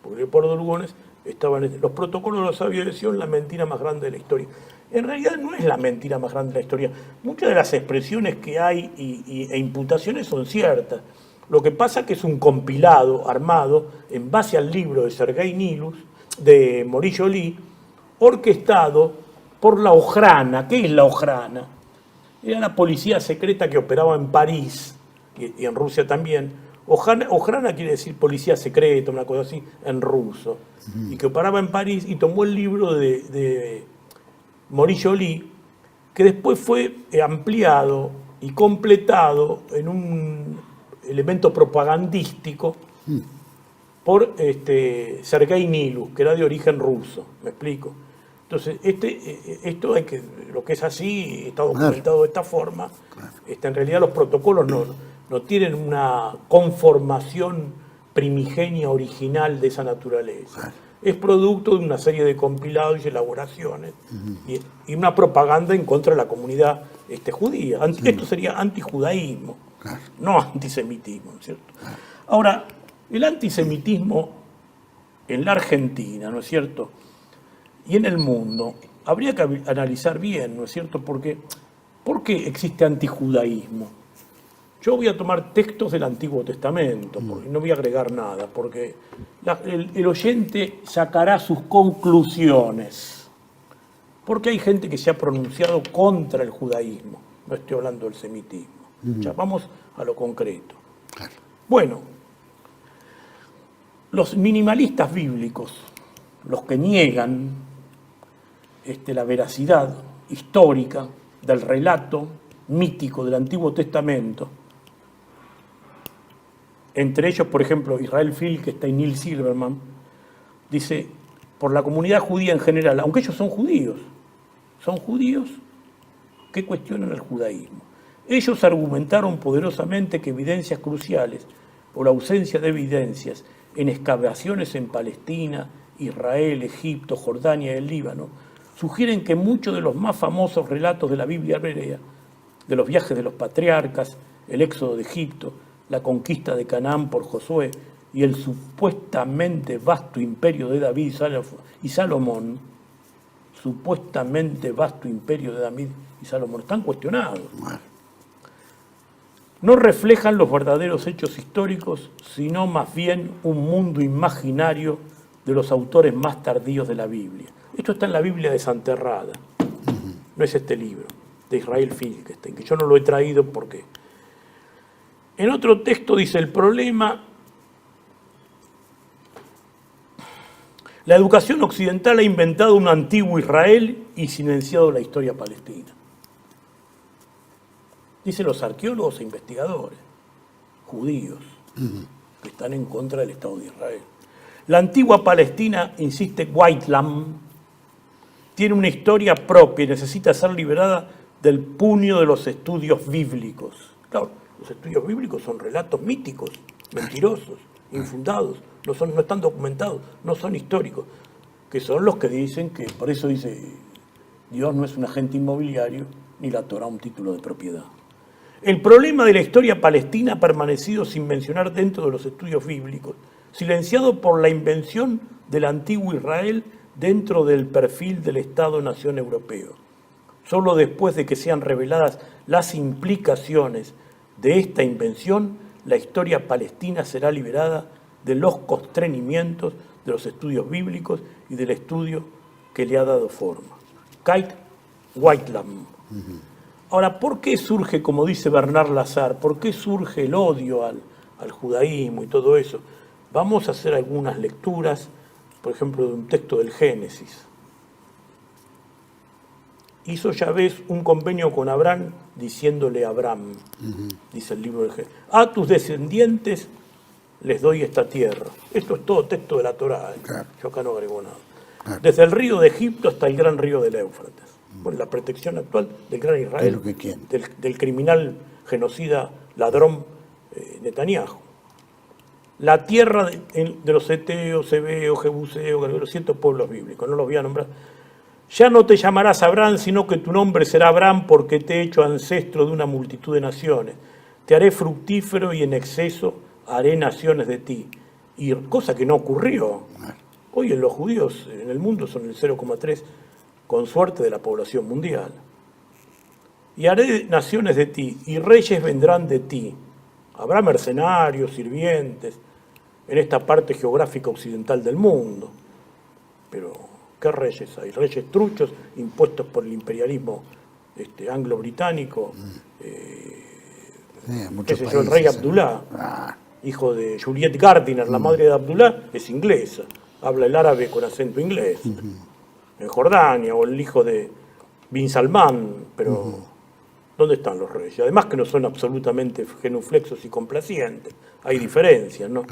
Porque Leopoldo Lugones estaba en los protocolos de los sabios de Sion, la mentira más grande de la historia. En realidad no es la mentira más grande de la historia. Muchas de las expresiones que hay e imputaciones son ciertas. Lo que pasa es que es un compilado armado en base al libro de Sergei Nilus, de Maurice Joly, orquestado por la Ojrana. ¿Qué es la Ojrana? Era la policía secreta que operaba en París y en Rusia también. Ojrana quiere decir policía secreta, una cosa así, en ruso. Y que operaba en París y tomó el libro de Maurice Joly, que después fue ampliado y completado en un elemento propagandístico por Sergei Nilus, que era de origen ruso. ¿Me explico? Entonces, esto hay que, lo que es así, está documentado de esta forma. En realidad los protocolos no tienen una conformación primigenia original de esa naturaleza. Es producto de una serie de compilados y elaboraciones y una propaganda en contra de la comunidad judía. Esto sería antijudaísmo, no antisemitismo, ¿no es cierto? Ahora, el antisemitismo en la Argentina, ¿no es cierto?, y en el mundo, habría que analizar bien, ¿no es cierto?, porque ¿por qué existe antijudaísmo? Yo voy a tomar textos del Antiguo Testamento, porque no voy a agregar nada, porque el oyente sacará sus conclusiones. Porque hay gente que se ha pronunciado contra el judaísmo, no estoy hablando del semitismo. Ya vamos a lo concreto. Bueno, los minimalistas bíblicos, los que niegan la veracidad histórica del relato mítico del Antiguo Testamento, entre ellos, por ejemplo, Israel Finkelstein y Neil Silverman, dice, por la comunidad judía en general, aunque ellos son judíos que cuestionan el judaísmo. Ellos argumentaron poderosamente que evidencias cruciales, o la ausencia de evidencias, en excavaciones en Palestina, Israel, Egipto, Jordania y el Líbano, sugieren que muchos de los más famosos relatos de la Biblia hebrea, de los viajes de los patriarcas, el éxodo de Egipto, la conquista de Canaán por Josué y el supuestamente vasto imperio de David y Salomón, están cuestionados. No reflejan los verdaderos hechos históricos, sino más bien un mundo imaginario de los autores más tardíos de la Biblia. Esto está en la Biblia desenterrada, no es este libro, de Israel Finkelstein, que yo no lo he traído porque... En otro texto dice, el problema La educación occidental ha inventado un antiguo Israel y silenciado la historia palestina. Dicen los arqueólogos e investigadores judíos que están en contra del Estado de Israel. La antigua Palestina, insiste Whitelam, tiene una historia propia y necesita ser liberada del puño de los estudios bíblicos. Claro, los estudios bíblicos son relatos míticos, mentirosos, infundados, no están documentados, no son históricos, que son los que dicen que, por eso dice, Dios no es un agente inmobiliario ni la Torá un título de propiedad. El problema de la historia palestina ha permanecido sin mencionar dentro de los estudios bíblicos, silenciado por la invención del antiguo Israel dentro del perfil del Estado-nación europeo. Solo después de que sean reveladas las implicaciones de esta invención, la historia palestina será liberada de los constreñimientos de los estudios bíblicos y del estudio que le ha dado forma. Kate Whitelam. Ahora, ¿por qué surge, como dice Bernard Lazare, por qué surge el odio al judaísmo y todo eso? Vamos a hacer algunas lecturas, por ejemplo, de un texto del Génesis. Hizo Yahvé un convenio con Abraham, diciéndole a Abraham, dice el libro del Génesis, a tus descendientes les doy esta tierra. Esto es todo texto de la Torá, claro. Yo acá no agrego nada. Claro. Desde el río de Egipto hasta el gran río del Éufrates. Por la protección actual del gran Israel, del criminal genocida ladrón Netanyahu. La tierra de los Eteos, Heveos, Jebuseos, los 7 pueblos bíblicos, no los voy a nombrar. Ya no te llamarás Abraham, sino que tu nombre será Abraham, porque te he hecho ancestro de una multitud de naciones. Te haré fructífero y en exceso haré naciones de ti. Y cosa que no ocurrió. Hoy los judíos en el mundo son el 0,3 con suerte de la población mundial. Y haré naciones de ti, y reyes vendrán de ti. Habrá mercenarios, sirvientes, en esta parte geográfica occidental del mundo. Pero, ¿qué reyes hay? Reyes truchos impuestos por el imperialismo anglo-británico. Qué sé yo, el rey Abdullah, hijo de Juliette Gardiner, la madre de Abdullah, es inglesa. Habla el árabe con acento inglés. En Jordania, o el hijo de Bin Salman, pero ¿dónde están los reyes? Además que no son absolutamente genuflexos y complacientes, hay diferencias, ¿no?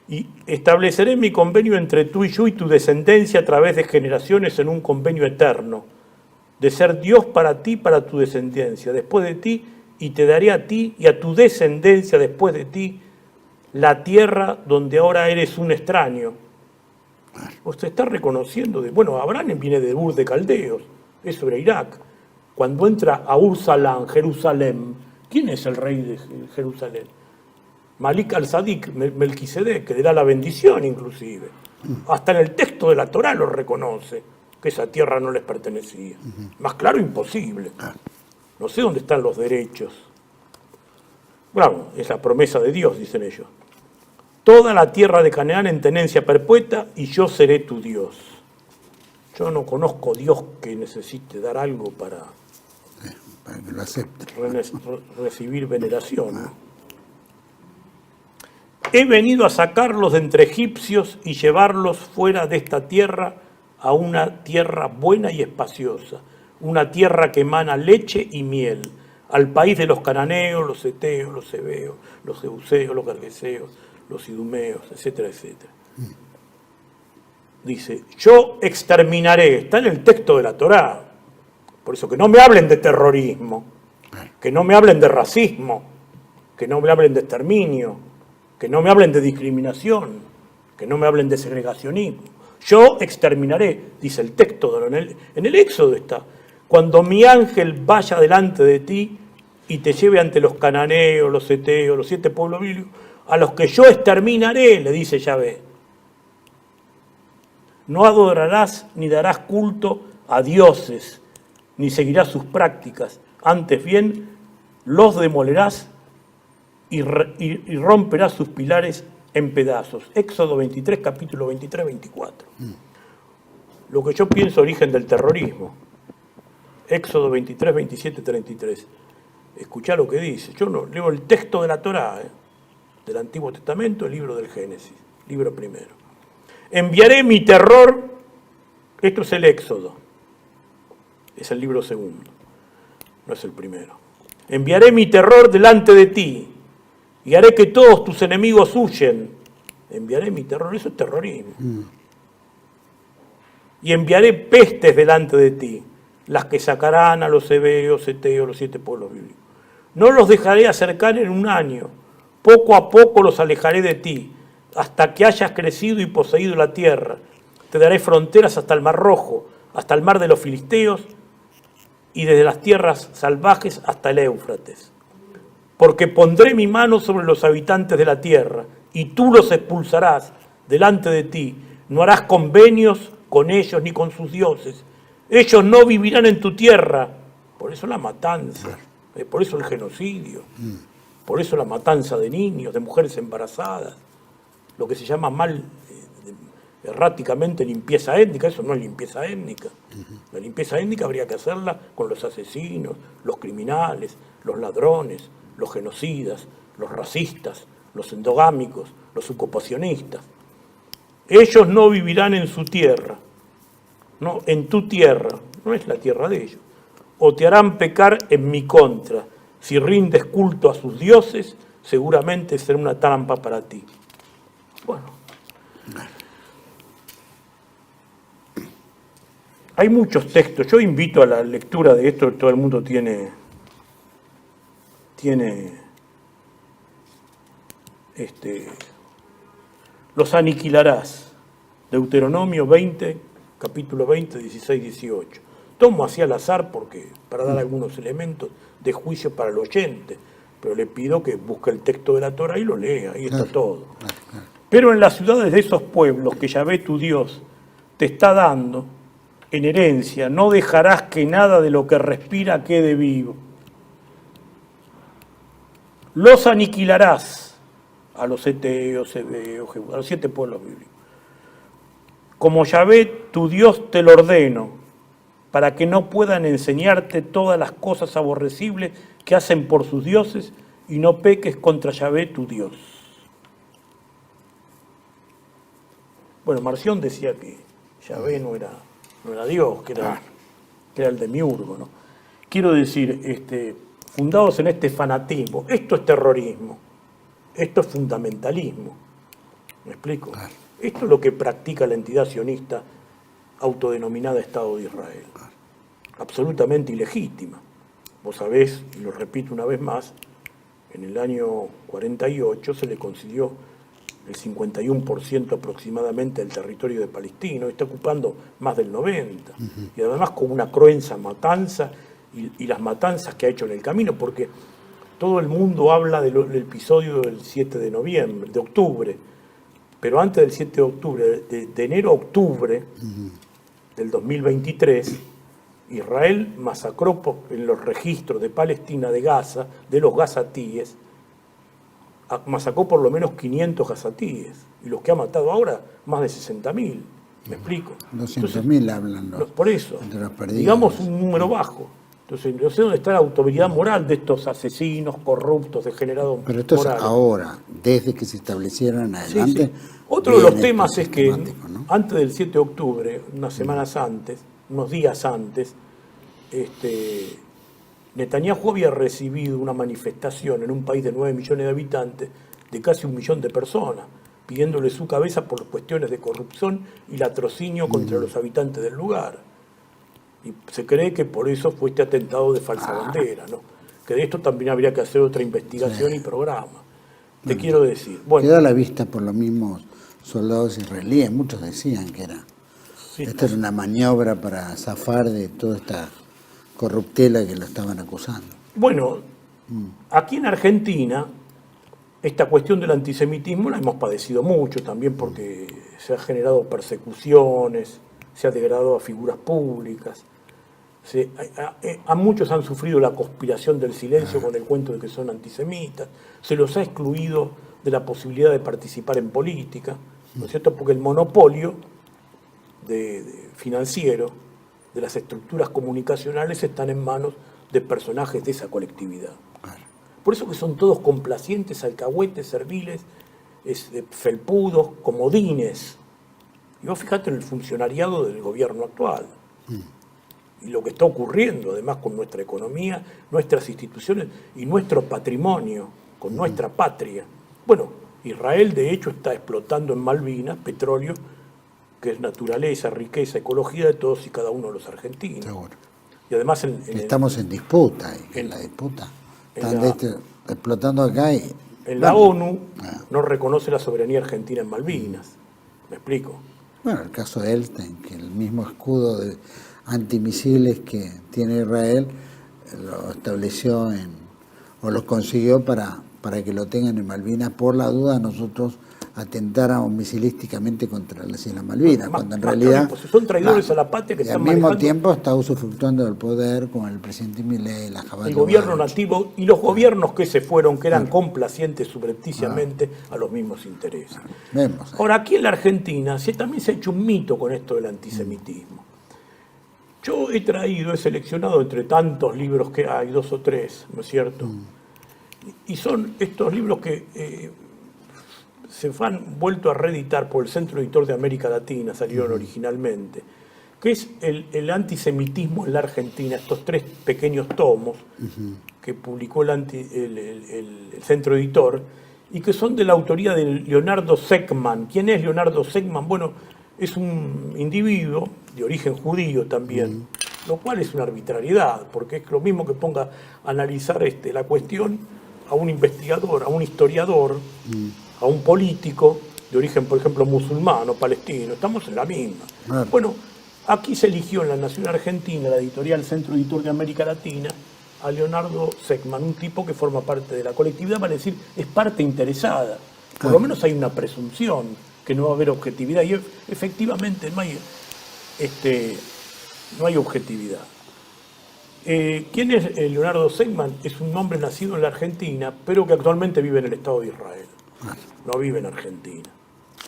Y estableceré mi convenio entre tú y yo y tu descendencia a través de generaciones en un convenio eterno, de ser Dios para ti y para tu descendencia, después de ti, y te daré a ti y a tu descendencia después de ti la tierra donde ahora eres un extraño. Usted está reconociendo, bueno, Abraham viene de Ur de Caldeos, es sobre Irak. Cuando entra a Ursalán, Jerusalén, ¿quién es el rey de Jerusalén? Malik al-Sadiq, Melquisedec, que le da la bendición inclusive. Hasta en el texto de la Torá lo reconoce, que esa tierra no les pertenecía. Más claro, imposible. No sé dónde están los derechos. Bueno, es la promesa de Dios, dicen ellos. Toda la tierra de Canaán en tenencia perpetua y yo seré tu Dios. Yo no conozco Dios que necesite dar algo para que lo acepte. Recibir veneración. He venido a sacarlos de entre egipcios y llevarlos fuera de esta tierra a una tierra buena y espaciosa, una tierra que emana leche y miel, al país de los cananeos, los eteos, los heveos, los jebuseos, los gergeseos, los idumeos, etcétera, etcétera. Dice, yo exterminaré, está en el texto de la Torá, por eso que no me hablen de terrorismo, que no me hablen de racismo, que no me hablen de exterminio, que no me hablen de discriminación, que no me hablen de segregacionismo. Yo exterminaré, dice el texto, en el Éxodo está, cuando mi ángel vaya delante de ti y te lleve ante los cananeos, los eteos, los 7 pueblos bíblicos, a los que yo exterminaré, le dice Yahvé. No adorarás ni darás culto a dioses, ni seguirás sus prácticas. Antes bien, los demolerás y romperás sus pilares en pedazos. Éxodo 23, capítulo 23, 24. Lo que yo pienso origen del terrorismo. Éxodo 23, 27, 33. Escuchá lo que dice. Yo no leo el texto de la Torá, del Antiguo Testamento, el libro del Génesis, libro primero. Enviaré mi terror, esto es el Éxodo, es el libro segundo, no es el primero. Enviaré mi terror delante de ti y haré que todos tus enemigos huyen. Enviaré mi terror, eso es terrorismo. Y enviaré pestes delante de ti, las que sacarán a los hebeos, eteos, los 7 pueblos bíblicos. No los dejaré acercar en un año, poco a poco los alejaré de ti, hasta que hayas crecido y poseído la tierra. Te daré fronteras hasta el Mar Rojo, hasta el mar de los filisteos, y desde las tierras salvajes hasta el Éufrates. Porque pondré mi mano sobre los habitantes de la tierra, y tú los expulsarás delante de ti. No harás convenios con ellos ni con sus dioses. Ellos no vivirán en tu tierra. Por eso la matanza, por eso el genocidio, por eso la matanza de niños, de mujeres embarazadas, lo que se llama mal, erráticamente limpieza étnica. Eso no es limpieza étnica. La limpieza étnica habría que hacerla con los asesinos, los criminales, los ladrones, los genocidas, los racistas, los endogámicos, los ocupacionistas. Ellos no vivirán en su tierra, no, en tu tierra, no es la tierra de ellos. O te harán pecar en mi contra. Si rindes culto a sus dioses, seguramente será una trampa para ti. Bueno, hay muchos textos. Yo invito a la lectura de esto. Todo el mundo tiene los aniquilarás. Deuteronomio 20, capítulo 20, 16, 18. Tomo así al azar porque para dar algunos elementos de juicio para el oyente, pero le pido que busque el texto de la Torá y lo lea, ahí está todo. Pero en las ciudades de esos pueblos que Yahvé tu Dios te está dando en herencia, no dejarás que nada de lo que respira quede vivo. Los aniquilarás a los eteos, hebeos, a los 7 pueblos bíblicos. Como Yahvé tu Dios te lo ordeno, para que no puedan enseñarte todas las cosas aborrecibles que hacen por sus dioses y no peques contra Yahvé tu Dios. Bueno, Marción decía que Yahvé no era Dios, que era el demiurgo, ¿no? Quiero decir, fundados en este fanatismo, esto es terrorismo, esto es fundamentalismo. ¿Me explico? Esto es lo que practica la entidad sionista autodenominada Estado de Israel. Absolutamente ilegítima. Vos sabés, y lo repito una vez más, en el año 48 se le concedió el 51% aproximadamente del territorio de Palestina, está ocupando más del 90%, y además con una cruenta matanza y las matanzas que ha hecho en el camino, porque todo el mundo habla del episodio del 7 de octubre, pero antes del 7 de octubre, de enero a octubre del 2023, Israel masacró en los registros de Palestina, de Gaza, de los gazatíes, masacró por lo menos 500 gazatíes, y los que ha matado ahora, más de 60.000. ¿Me explico? 200.000 hablan por eso, entre los perdidos. Digamos un número bajo. Entonces, no sé dónde está la autoridad moral de estos asesinos, corruptos, degenerados. Pero esto morales. Es ahora, desde que se establecieron adelante. Sí. Otro de los temas es que ¿no? antes del 7 de octubre, unas semanas antes, unos días antes, Netanyahu había recibido una manifestación en un país de 9 millones de habitantes de casi 1 millón de personas, pidiéndole su cabeza por cuestiones de corrupción y latrocinio contra los habitantes del lugar. Y se cree que por eso fue este atentado de falsa bandera, ¿no? Que de esto también habría que hacer otra investigación y programa. Te quiero decir. Bueno, quedó a la vista por los mismos soldados israelíes, muchos decían que era. Sí, Esta era una maniobra para zafar de toda esta corruptela que lo estaban acusando. Bueno, aquí en Argentina, esta cuestión del antisemitismo la hemos padecido mucho también porque se han generado persecuciones, se ha degradado a figuras públicas, a muchos han sufrido la conspiración del silencio con el cuento de que son antisemitas, se los ha excluido de la posibilidad de participar en política, ¿no es cierto? Porque el monopolio financiero de las estructuras comunicacionales están en manos de personajes de esa colectividad. Por eso que son todos complacientes, alcahuetes, serviles, felpudos, comodines, Y vos fijate en el funcionariado del gobierno actual. Y lo que está ocurriendo además con nuestra economía, nuestras instituciones y nuestro patrimonio, con nuestra patria. Bueno, Israel de hecho está explotando en Malvinas petróleo, que es naturaleza, riqueza, ecología de todos y cada uno de los argentinos. Seguro. Y además estamos en disputa, y en la disputa están explotando acá y... En la ONU no reconoce la soberanía argentina en Malvinas. ¿Me explico? Bueno, el caso de Elstein, que el mismo escudo de antimisiles que tiene Israel lo estableció o lo consiguió para que lo tengan en Malvinas. Por la duda nosotros atentáramos misilísticamente contra las Islas Malvinas, cuando en realidad pues son traidores a la patria que y están al mismo manejando tiempo está usufructuando del poder con el presidente Milei, la Jabal el gobierno nativo y los gobiernos que se fueron, que eran complacientes subrepticiamente a los mismos intereses. Vemos. Ahora, aquí en la Argentina también se ha hecho un mito con esto del antisemitismo. Yo he seleccionado entre tantos libros que hay, 2 o 3, ¿no es cierto? Y son estos libros que se han vuelto a reeditar por el Centro Editor de América Latina, salieron originalmente, que es el antisemitismo en la Argentina, estos 3 pequeños tomos que publicó el Centro Editor, y que son de la autoría de Leonardo Seckman. ¿Quién es Leonardo Seckman? Bueno, es un individuo de origen judío también, lo cual es una arbitrariedad, porque es lo mismo que ponga a analizar la cuestión a un investigador, a un historiador, a un político de origen, por ejemplo, musulmán o palestino. Estamos en la misma. Bueno, aquí se eligió en la Nación Argentina, la editorial Centro Editor de América Latina, a Leonardo Seckman, un tipo que forma parte de la colectividad, vale decir, es parte interesada. Por lo menos hay una presunción que no va a haber objetividad, y efectivamente no hay objetividad. ¿Quién es Leonardo Seckman? Es un hombre nacido en la Argentina, pero que actualmente vive en el Estado de Israel. No vive en Argentina,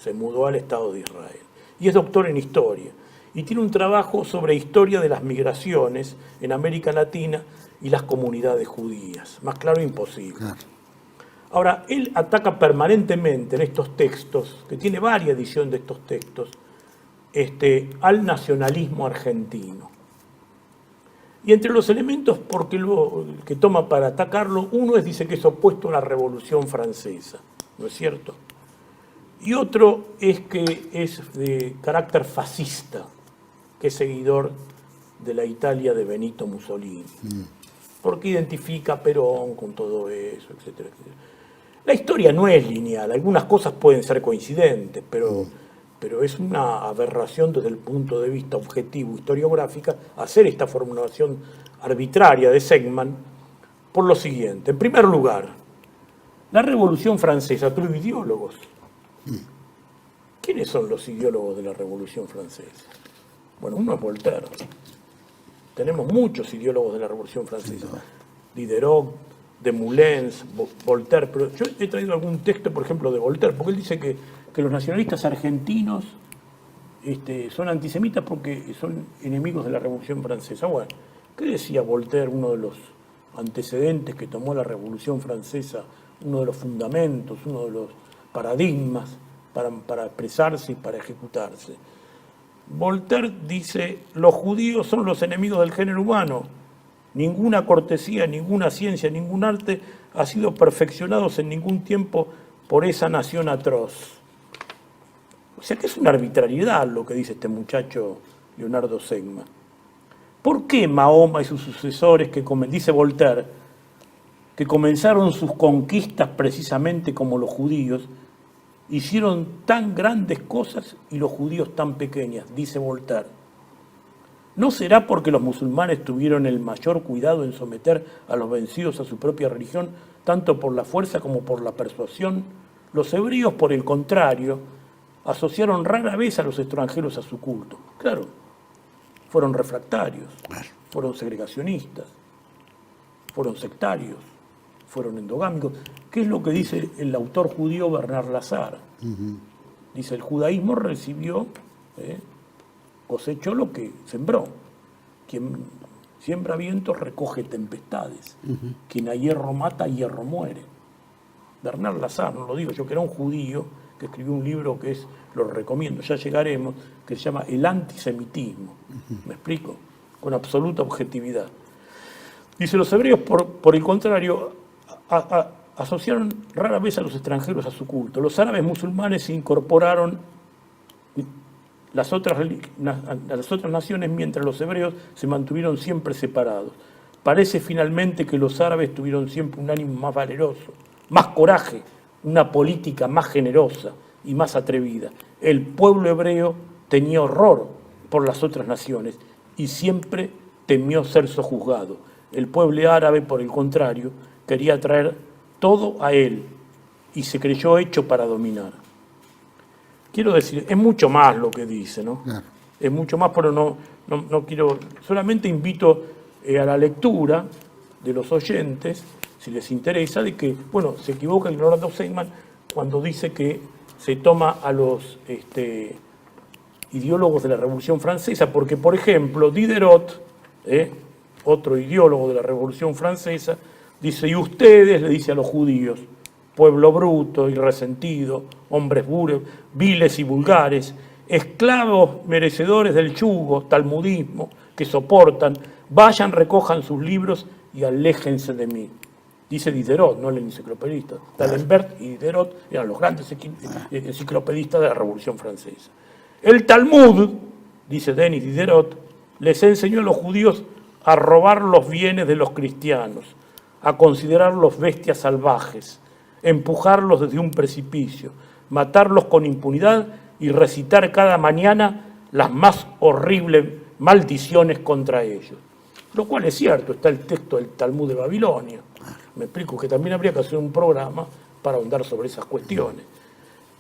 se mudó al Estado de Israel. Y es doctor en historia. Y tiene un trabajo sobre historia de las migraciones en América Latina y las comunidades judías. Más claro, imposible. Ahora, él ataca permanentemente en estos textos, que tiene varias ediciones de estos textos, al nacionalismo argentino. Y entre los elementos que toma para atacarlo, uno dice que es opuesto a la Revolución Francesa, ¿no es cierto? Y otro es que es de carácter fascista, que es seguidor de la Italia de Benito Mussolini, porque identifica a Perón con todo eso, etcétera, etcétera. La historia no es lineal, algunas cosas pueden ser coincidentes, pero es una aberración desde el punto de vista objetivo, historiográfica, hacer esta formulación arbitraria de Seckman por lo siguiente. En primer lugar, la Revolución Francesa tuvo ideólogos. ¿Quiénes son los ideólogos de la Revolución Francesa? Bueno, uno es Voltaire. Tenemos muchos ideólogos de la Revolución Francesa. Diderot, Desmoulins, Voltaire. Pero yo he traído algún texto, por ejemplo, de Voltaire, porque él dice que los nacionalistas argentinos son antisemitas porque son enemigos de la Revolución Francesa. Bueno, ¿qué decía Voltaire, uno de los antecedentes que tomó la Revolución Francesa, uno de los fundamentos, uno de los paradigmas para expresarse y para ejecutarse? Voltaire dice: los judíos son los enemigos del género humano. Ninguna cortesía, ninguna ciencia, ningún arte ha sido perfeccionados en ningún tiempo por esa nación atroz. O sea que es una arbitrariedad lo que dice este muchacho Leonardo Seckman. ¿Por qué Mahoma y sus sucesores, dice Voltaire, que comenzaron sus conquistas precisamente como los judíos, hicieron tan grandes cosas y los judíos tan pequeñas? Dice Voltaire. ¿No será porque los musulmanes tuvieron el mayor cuidado en someter a los vencidos a su propia religión, tanto por la fuerza como por la persuasión? Los hebreos, por el contrario, asociaron rara vez a los extranjeros a su culto. Claro, fueron refractarios, fueron segregacionistas, fueron sectarios, fueron endogámicos. ¿Qué es lo que dice el autor judío Bernard Lazare? Dice: el judaísmo cosechó lo que sembró. Quien siembra vientos recoge tempestades. Quien a hierro mata, a hierro muere. Bernard Lazare, no lo digo yo, que era un judío que escribió un libro que lo recomiendo, ya llegaremos, que se llama El antisemitismo. ¿Me explico? Con absoluta objetividad. Dice, los hebreos, por el contrario, asociaron rara vez a los extranjeros a su culto. Los árabes musulmanes se incorporaron a las otras naciones, mientras los hebreos se mantuvieron siempre separados. Parece finalmente que los árabes tuvieron siempre un ánimo más valeroso, más coraje, una política más generosa y más atrevida. El pueblo hebreo tenía horror por las otras naciones y siempre temió ser sojuzgado. El pueblo árabe, por el contrario, quería traer todo a él y se creyó hecho para dominar. Quiero decir, es mucho más lo que dice, ¿no? Claro. Es mucho más, pero no quiero, solamente invito a la lectura de los oyentes, si les interesa, de que, bueno, se equivoca el Leonardo Seigman cuando dice que se toma a los ideólogos de la Revolución Francesa, porque, por ejemplo, Diderot, otro ideólogo de la Revolución Francesa, dice, y ustedes, le dice a los judíos, pueblo bruto y resentido, hombres viles y vulgares, esclavos merecedores del yugo, talmudismo, que soportan, vayan, recojan sus libros y aléjense de mí. Dice Diderot, no el enciclopedista. D'Alembert y Diderot eran los grandes enciclopedistas de la Revolución Francesa. El Talmud, dice Denis Diderot, les enseñó a los judíos a robar los bienes de los cristianos, a considerarlos bestias salvajes, empujarlos desde un precipicio, matarlos con impunidad y recitar cada mañana las más horribles maldiciones contra ellos. Lo cual es cierto, está el texto del Talmud de Babilonia. Me explico que también habría que hacer un programa para ahondar sobre esas cuestiones.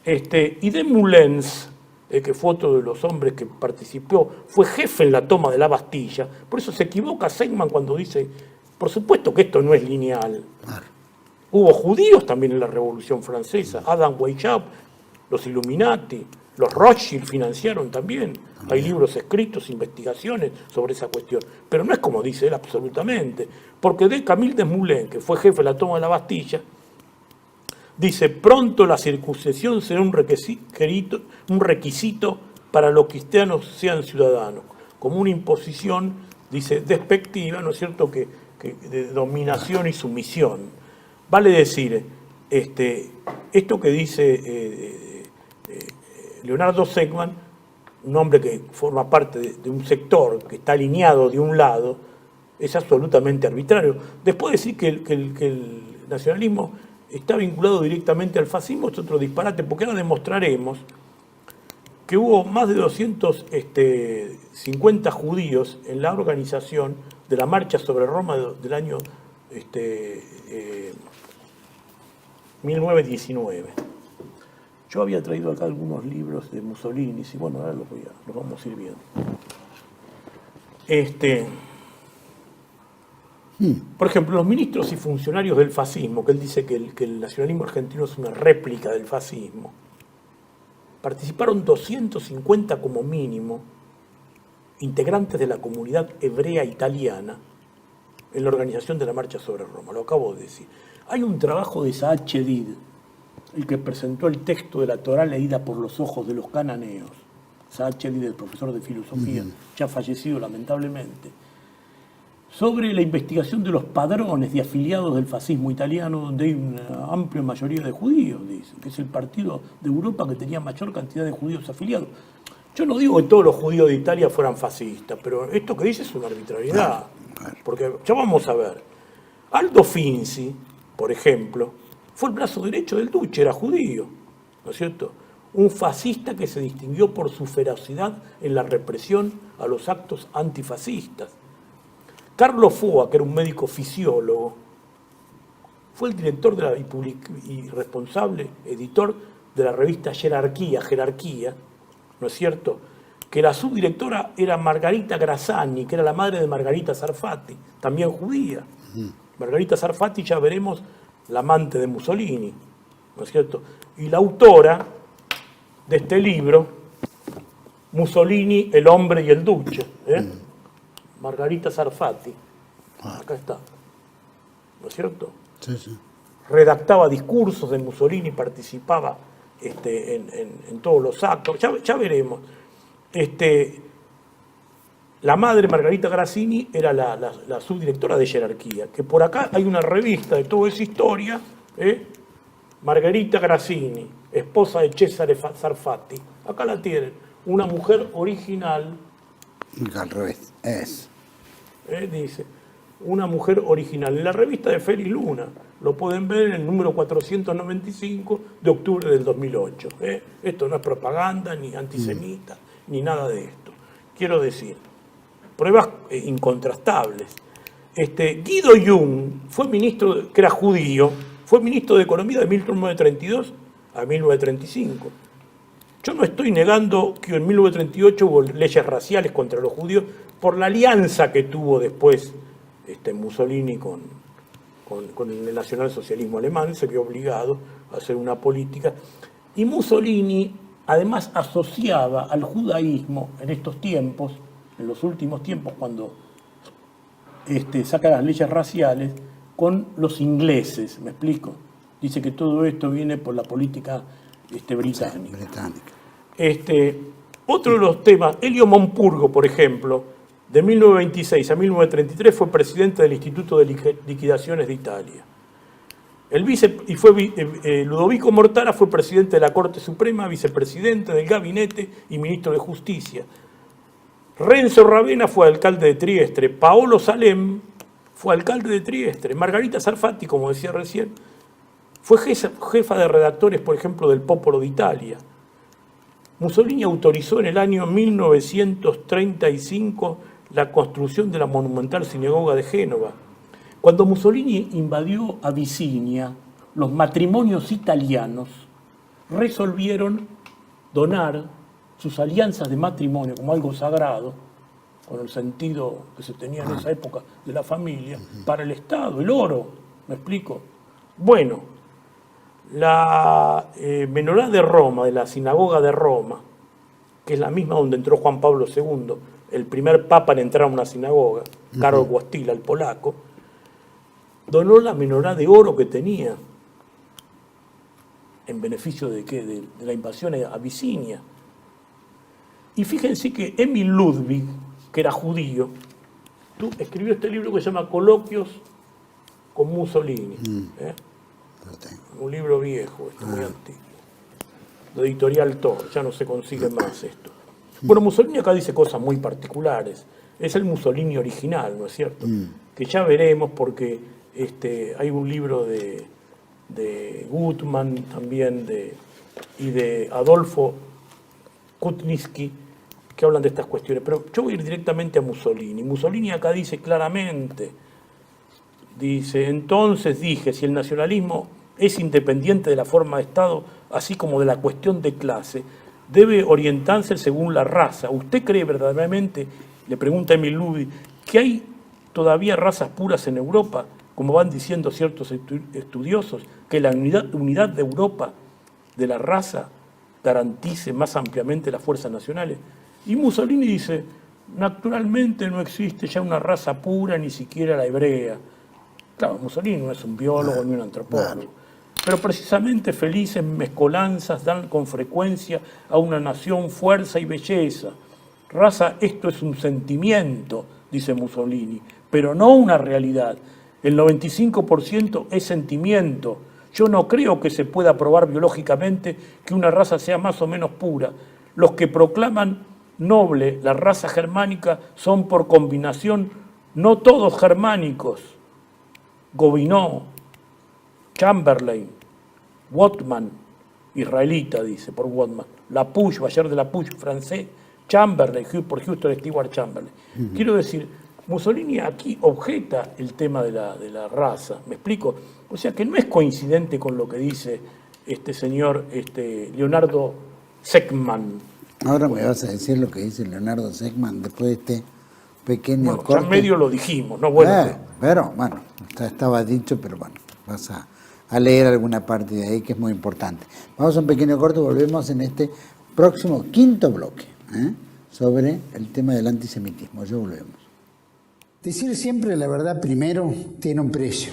Y Desmoulins, que fue otro de los hombres que participó, fue jefe en la toma de la Bastilla. Por eso se equivoca Seigman cuando dice, por supuesto que esto no es lineal. Hubo judíos también en la Revolución Francesa, Adam Weishaupt, los Illuminati, los Rothschild financiaron también. Hay libros escritos, investigaciones sobre esa cuestión. Pero no es como dice él absolutamente. Porque de Camille Desmoulins, que fue jefe de la toma de la Bastilla, dice, pronto la circuncisión será un requisito para los cristianos sean ciudadanos. Como una imposición, dice, despectiva, ¿no es cierto?, que de dominación y sumisión. Vale decir, esto que dice Leonardo Seigman, un hombre que forma parte de un sector que está alineado de un lado, es absolutamente arbitrario. Después de decir que el nacionalismo está vinculado directamente al fascismo, es otro disparate, porque ahora demostraremos que hubo más de 250 judíos en la organización de la marcha sobre Roma del año 1919. Yo había traído acá algunos libros de Mussolini, y bueno, ahora los vamos a ir viendo. Por ejemplo, los ministros y funcionarios del fascismo, que él dice que el nacionalismo argentino es una réplica del fascismo, participaron 250 como mínimo integrantes de la comunidad hebrea italiana en la organización de la marcha sobre Roma, lo acabo de decir. Hay un trabajo de Zaha Hadid, el que presentó el texto de la Torá leída por los ojos de los cananeos. Zaha Hadid, el profesor de filosofía, ya fallecido lamentablemente, sobre la investigación de los padrones de afiliados del fascismo italiano, donde hay una amplia mayoría de judíos, dice, que es el partido de Europa que tenía mayor cantidad de judíos afiliados. Yo no digo que todos los judíos de Italia fueran fascistas, pero esto que dice es una arbitrariedad, porque ya vamos a ver. Aldo Finzi, por ejemplo, fue el brazo derecho del Duce, era judío, ¿no es cierto? Un fascista que se distinguió por su ferocidad en la represión a los actos antifascistas. Carlo Foa, que era un médico fisiólogo, fue el director y responsable editor de la revista Jerarquía, ¿no es cierto? Que la subdirectora era Margarita Grassani, que era la madre de Margarita Sarfatti, también judía. Margarita Sarfatti, ya veremos, la amante de Mussolini, ¿no es cierto? Y la autora de este libro, Mussolini, el hombre y el Duce, Margarita Sarfatti, acá está, ¿no es cierto? Sí, sí. Redactaba discursos de Mussolini, participaba en todos los actos. Ya veremos. La madre, Margarita Grassini, era la subdirectora de Jerarquía, que por acá hay una revista de toda esa historia, Margarita Grassini, esposa de Cesare Sarfatti. Acá la tienen, una mujer original. Al revés, es. Dice, una mujer original. En la revista de Félix Luna, lo pueden ver en el número 495 de octubre del 2008. Esto no es propaganda, ni antisemita, ni nada de esto. Quiero decir, pruebas incontrastables. Guido Jung fue ministro, que era judío, fue ministro de Economía de 1932 a 1935. Yo no estoy negando que en 1938 hubo leyes raciales contra los judíos por la alianza que tuvo después Mussolini con el nacionalsocialismo alemán, se vio obligado a hacer una política. Y Mussolini además asociaba al judaísmo en estos tiempos, en los últimos tiempos, cuando saca las leyes raciales, con los ingleses, ¿me explico? Dice que todo esto viene por la política británica. Otro de los temas, Elio Monpurgo, por ejemplo, de 1926 a 1933 fue presidente del Instituto de Liquidaciones de Italia. Ludovico Mortara fue presidente de la Corte Suprema, vicepresidente del Gabinete y ministro de Justicia. Renzo Ravena fue alcalde de Trieste. Paolo Salem fue alcalde de Trieste. Margarita Sarfatti, como decía recién, fue jefa de redactores, por ejemplo, del Popolo d'Italia. Mussolini autorizó en el año 1935 la construcción de la monumental sinagoga de Génova. Cuando Mussolini invadió Abisinia, los matrimonios italianos resolvieron donar sus alianzas de matrimonio como algo sagrado, con el sentido que se tenía en esa época de la familia, para el Estado, el oro, ¿me explico? Bueno, la menorá de Roma, de la sinagoga de Roma, que es la misma donde entró Juan Pablo II, el primer papa en entrar a una sinagoga, Karol Wojtyła, el polaco, donó la menorá de oro que tenía en beneficio de ¿qué? De la invasión a Abisinia. Y fíjense que Emil Ludwig, que era judío, escribió este libro que se llama Coloquios con Mussolini. Un libro viejo, muy antiguo, de Editorial Tor, ya no se consigue más esto. Bueno, Mussolini acá dice cosas muy particulares. Es el Mussolini original, ¿no es cierto? Que ya veremos porque hay un libro de Gutmann también y de Adolfo Kutnitsky que hablan de estas cuestiones. Pero yo voy a ir directamente a Mussolini. Mussolini acá dice claramente, dice, entonces dije, si el nacionalismo es independiente de la forma de Estado, así como de la cuestión de clase, debe orientarse según la raza. ¿Usted cree verdaderamente, le pregunta Emil Ludwig, que hay todavía razas puras en Europa, como van diciendo ciertos estudiosos, que la unidad de Europa, de la raza, garantice más ampliamente las fuerzas nacionales? Y Mussolini dice, naturalmente no existe ya una raza pura, ni siquiera la hebrea. Claro, Mussolini no es un biólogo ni un antropólogo. Pero precisamente felices mezcolanzas dan con frecuencia a una nación fuerza y belleza. Raza, esto es un sentimiento, dice Mussolini, pero no una realidad. El 95% es sentimiento. Yo no creo que se pueda probar biológicamente que una raza sea más o menos pura. Los que proclaman noble la raza germánica son por combinación no todos germánicos. Gobineau, Chamberlain, Wotman, israelita, dice, por Wotman, Lapouche, Bayer de Lapouche, francés, Chamberlain, por Houston Stewart Chamberlain. Quiero decir, Mussolini aquí objeta el tema de la raza, ¿me explico? O sea que no es coincidente con lo que dice este señor Leonardo Seckmann. Ahora me vas a decir lo que dice Leonardo Seckmann después de este pequeño corte. Ya en medio lo dijimos, ¿no? Bueno, pero bueno, estaba dicho, pero bueno, vas a leer alguna parte de ahí que es muy importante. Vamos a un pequeño corte y volvemos en este próximo quinto bloque sobre el tema del antisemitismo. Ya volvemos. Decir siempre la verdad primero tiene un precio.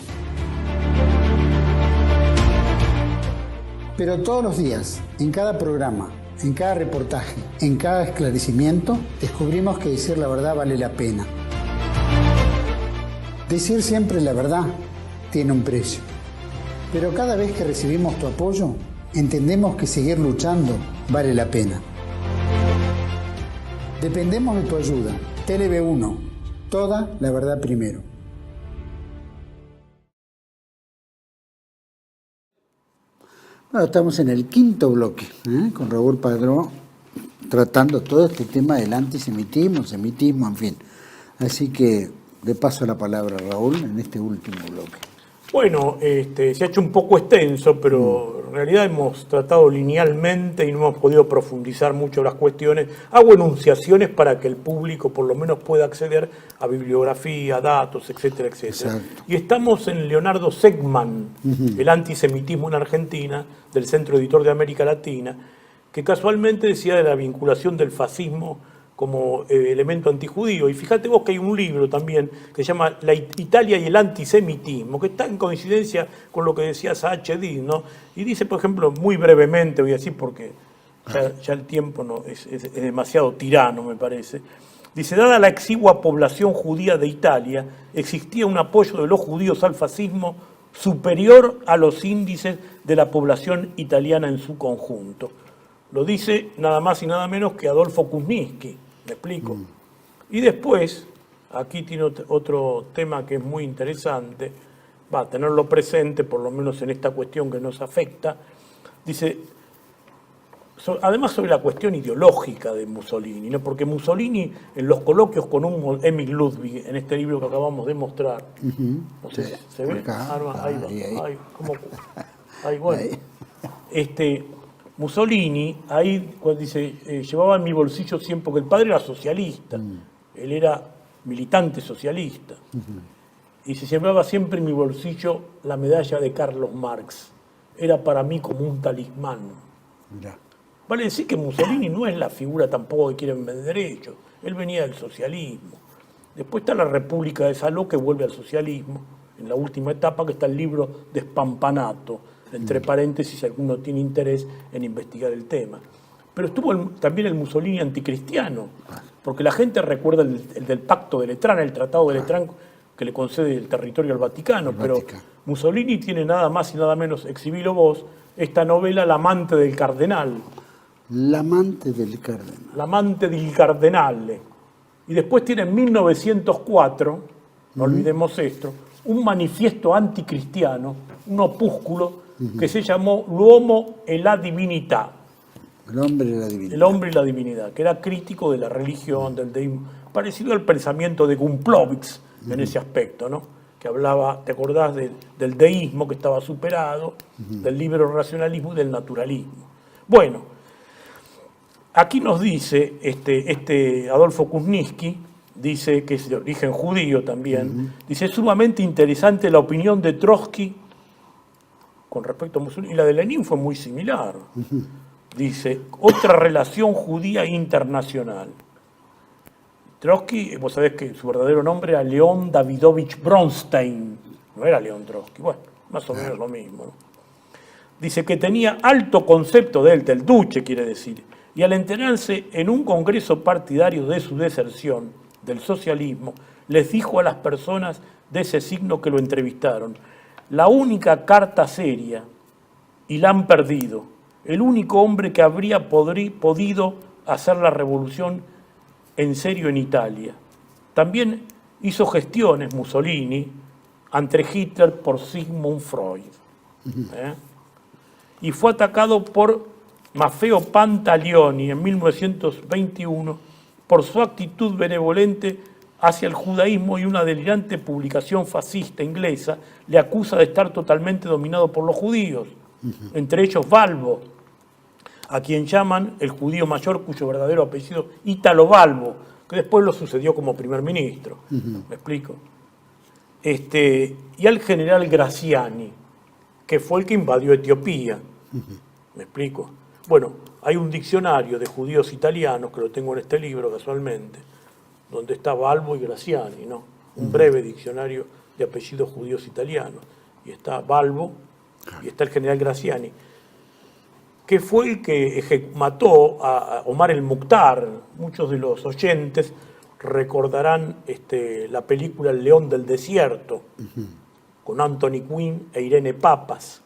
Pero todos los días, en cada programa, en cada reportaje, en cada esclarecimiento, descubrimos que decir la verdad vale la pena. Decir siempre la verdad tiene un precio. Pero cada vez que recibimos tu apoyo, entendemos que seguir luchando vale la pena. Dependemos de tu ayuda. TLV1, toda la verdad primero. Bueno, estamos en el quinto bloque, con Raúl Padró, tratando todo este tema del antisemitismo, semitismo, en fin. Así que le paso la palabra a Raúl en este último bloque. Bueno, se ha hecho un poco extenso, pero en realidad hemos tratado linealmente y no hemos podido profundizar mucho las cuestiones. Hago enunciaciones para que el público por lo menos pueda acceder a bibliografía, datos, etcétera, etcétera. Exacto. Y estamos en Leonardo Segman, El antisemitismo en Argentina, del Centro Editor de América Latina, que casualmente decía de la vinculación del fascismo como elemento antijudío. Y fíjate vos que hay un libro también que se llama La Italia y el antisemitismo, que está en coincidencia con lo que decía H. Dietz, ¿no? Y dice, por ejemplo, muy brevemente, voy a decir porque ya el tiempo no es demasiado tirano, me parece. Dice, dada la exigua población judía de Italia, existía un apoyo de los judíos al fascismo superior a los índices de la población italiana en su conjunto. Lo dice nada más y nada menos que Adolfo Kuzminski, ¿me explico? Y después, aquí tiene otro tema que es muy interesante, va a tenerlo presente, por lo menos en esta cuestión que nos afecta. Dice, además sobre la cuestión ideológica de Mussolini, ¿no? Porque Mussolini, en los coloquios con Emil Ludwig, en este libro que acabamos de mostrar, no sé si se ve, ahí, bueno. Mussolini, ahí cuando dice, llevaba en mi bolsillo siempre, porque el padre era socialista, él era militante socialista, y se llevaba siempre en mi bolsillo la medalla de Carlos Marx, era para mí como un talismán. Mirá. Vale decir que Mussolini no es la figura tampoco que quieren vender ellos, él venía del socialismo. Después está la República de Saló, que vuelve al socialismo, en la última etapa, que está el libro de Spampanato, entre paréntesis, si alguno tiene interés en investigar el tema. Pero estuvo también el Mussolini anticristiano, porque la gente recuerda el del Pacto de Letrán, el Tratado de Letrán que le concede el territorio al Vaticano, pero Mussolini tiene nada más y nada menos, exhibilo vos, esta novela La amante del cardenal. La amante del cardenal. La amante del cardenale. Y después tiene en 1904, no olvidemos esto, un manifiesto anticristiano, un opúsculo que se llamó L'uomo e la divinità. El hombre y la divinidad. El hombre y la divinidad, que era crítico de la religión, del deísmo, parecido al pensamiento de Gumplowicz en ese aspecto, ¿no? Que hablaba, ¿te acordás del deísmo que estaba superado, del libre racionalismo y del naturalismo? Bueno, aquí nos dice este Adolfo Kuzminski, dice que es de origen judío también, dice, es sumamente interesante la opinión de Trotsky con respecto a Mussolini, y la de Lenin fue muy similar. Dice, otra relación judía internacional. Trotsky, vos sabés que su verdadero nombre era León Davidovich Bronstein, no era León Trotsky, bueno, más o menos lo mismo, ¿no? Dice que tenía alto concepto de él, del duce quiere decir, y al enterarse en un congreso partidario de su deserción del socialismo, les dijo a las personas de ese signo que lo entrevistaron, la única carta seria, y la han perdido, el único hombre que habría podido hacer la revolución en serio en Italia. También hizo gestiones Mussolini ante Hitler por Sigmund Freud. Y fue atacado por Maffeo Pantaleoni en 1921 por su actitud benevolente hacia el judaísmo, y una delirante publicación fascista inglesa le acusa de estar totalmente dominado por los judíos, entre ellos Balbo, a quien llaman el judío mayor, cuyo verdadero apellido Italo Balbo, que después lo sucedió como primer ministro. ¿Me explico? Y al general Graziani, que fue el que invadió Etiopía. ¿Me explico? Bueno, hay un diccionario de judíos italianos, que lo tengo en este libro casualmente, donde está Balbo y Graziani, ¿no? Un breve diccionario de apellidos judíos italianos. Y está Balbo y está el general Graziani. que fue el que mató a Omar el Mukhtar. Muchos de los oyentes recordarán la película El León del Desierto, con Anthony Quinn e Irene Papas,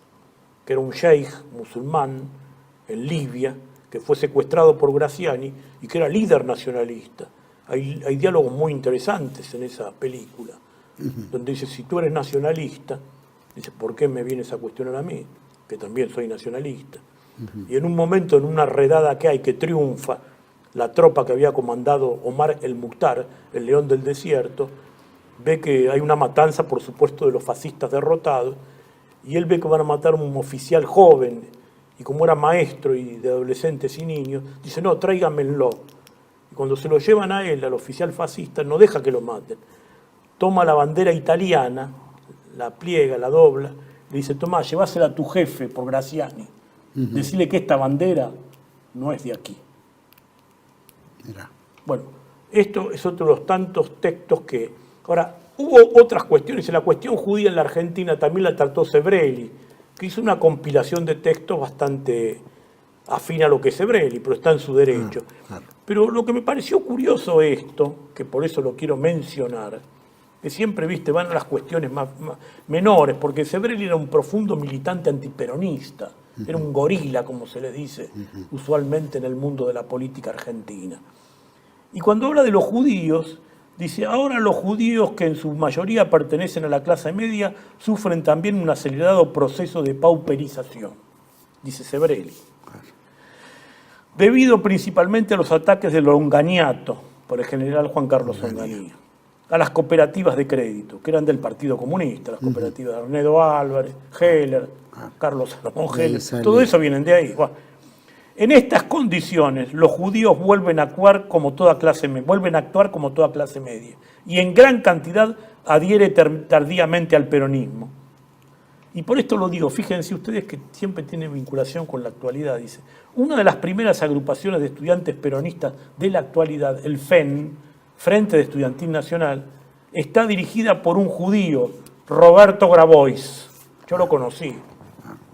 que era un sheikh musulmán en Libia, que fue secuestrado por Graziani y que era líder nacionalista. Hay diálogos muy interesantes en esa película, donde dice, si tú eres nacionalista, dice, ¿por qué me vienes a cuestionar a mí? Que también soy nacionalista. Y en un momento, en una redada que hay, que triunfa la tropa que había comandado Omar el Mukhtar, el León del Desierto, ve que hay una matanza, por supuesto, de los fascistas derrotados, y él ve que van a matar a un oficial joven, y como era maestro y de adolescentes y niños, dice, no, tráiganmelo. Y cuando se lo llevan a él, al oficial fascista, no deja que lo maten. Toma la bandera italiana, la pliega, la dobla, le dice, tomá, llevásela a tu jefe por Graziani. Decirle que esta bandera no es de aquí. Mira. Bueno, esto es otro de los tantos textos que... Ahora, hubo otras cuestiones. En la cuestión judía en la Argentina también la trató Sebrelli, que hizo una compilación de textos bastante afín a lo que es Sebrelli, pero está en su derecho. Claro. Pero lo que me pareció curioso esto, que por eso lo quiero mencionar, que siempre, viste, van a las cuestiones más menores, porque Sebrelli era un profundo militante antiperonista, era un gorila, como se le dice usualmente en el mundo de la política argentina. Y cuando habla de los judíos, dice, ahora los judíos, que en su mayoría pertenecen a la clase media, sufren también un acelerado proceso de pauperización, dice Sebrelli. Debido principalmente a los ataques de Longaniato, por el general Juan Carlos Onganía, a las cooperativas de crédito, que eran del Partido Comunista, las cooperativas de Arnedo Álvarez, Heller, Carlos Salomón Heller, todo eso vienen de ahí. Bueno, en estas condiciones, los judíos vuelven a actuar como toda clase media, y en gran cantidad adhiere tardíamente al peronismo. Y por esto lo digo, fíjense ustedes que siempre tiene vinculación con la actualidad, dice. Una de las primeras agrupaciones de estudiantes peronistas de la actualidad, el FEN, Frente de Estudiantil Nacional, está dirigida por un judío, Roberto Grabois. Yo lo conocí.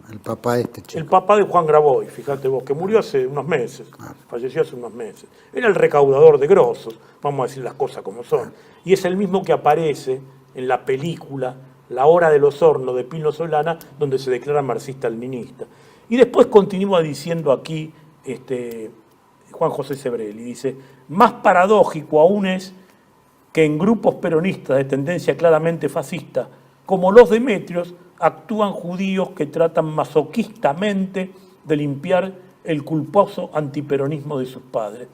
El papá de este chico. El papá de Juan Grabois, fíjate vos, que murió hace unos meses, falleció hace unos meses. Era el recaudador de grosos, vamos a decir las cosas como son. Y es el mismo que aparece en la película La Hora de los Hornos de Pino Solana, donde se declara marxista-leninista. Y después continúa diciendo aquí Juan José Sebrelli, dice, más paradójico aún es que en grupos peronistas de tendencia claramente fascista, como los Demetrios, actúan judíos que tratan masoquistamente de limpiar el culposo antiperonismo de sus padres.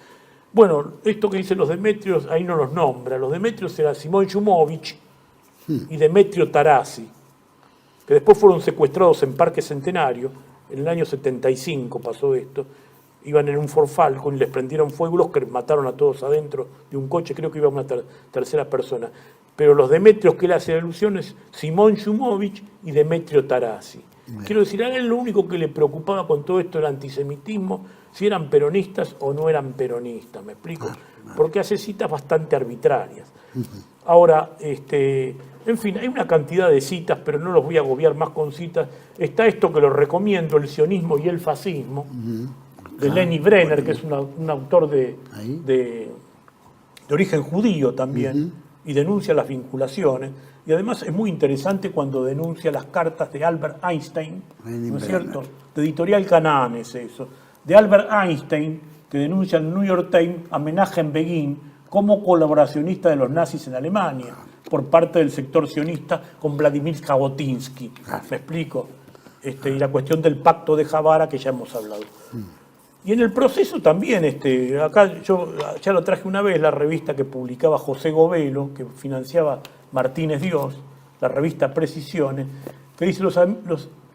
Bueno, esto que dicen los Demetrios, ahí no los nombra. Los Demetrios eran Simón Yumovich y Demetrio Tarasi, que después fueron secuestrados en Parque Centenario. En el año 75 pasó esto. Iban en un Ford Falcon y les prendieron fuego, los que mataron a todos adentro de un coche, creo que iba una tercera persona. Pero los Demetrios que él hace alusión es Simón Yumovich y Demetrio Tarasi. Quiero decir, a él lo único que le preocupaba con todo esto era el antisemitismo, si eran peronistas o no eran peronistas, ¿me explico? Porque hace citas bastante arbitrarias. Ahora, en fin, hay una cantidad de citas, pero no los voy a agobiar más con citas. Está esto que lo recomiendo, El sionismo y el fascismo, de Lenny Brenner, que es un autor de origen judío también, y denuncia las vinculaciones. Y además es muy interesante cuando denuncia las cartas de Albert Einstein, ¿no es cierto? De Editorial Canaán es eso. De Albert Einstein, que denuncia en el New York Times a Menachem Begin como colaboracionista de los nazis en Alemania, por parte del sector sionista con Vladimir Jabotinsky. ¿Me explico? Y la cuestión del pacto de Javara, que ya hemos hablado. Y en el proceso también, acá yo ya lo traje una vez, la revista que publicaba José Govelo, que financiaba Martínez Dios, la revista Precisiones, que dice los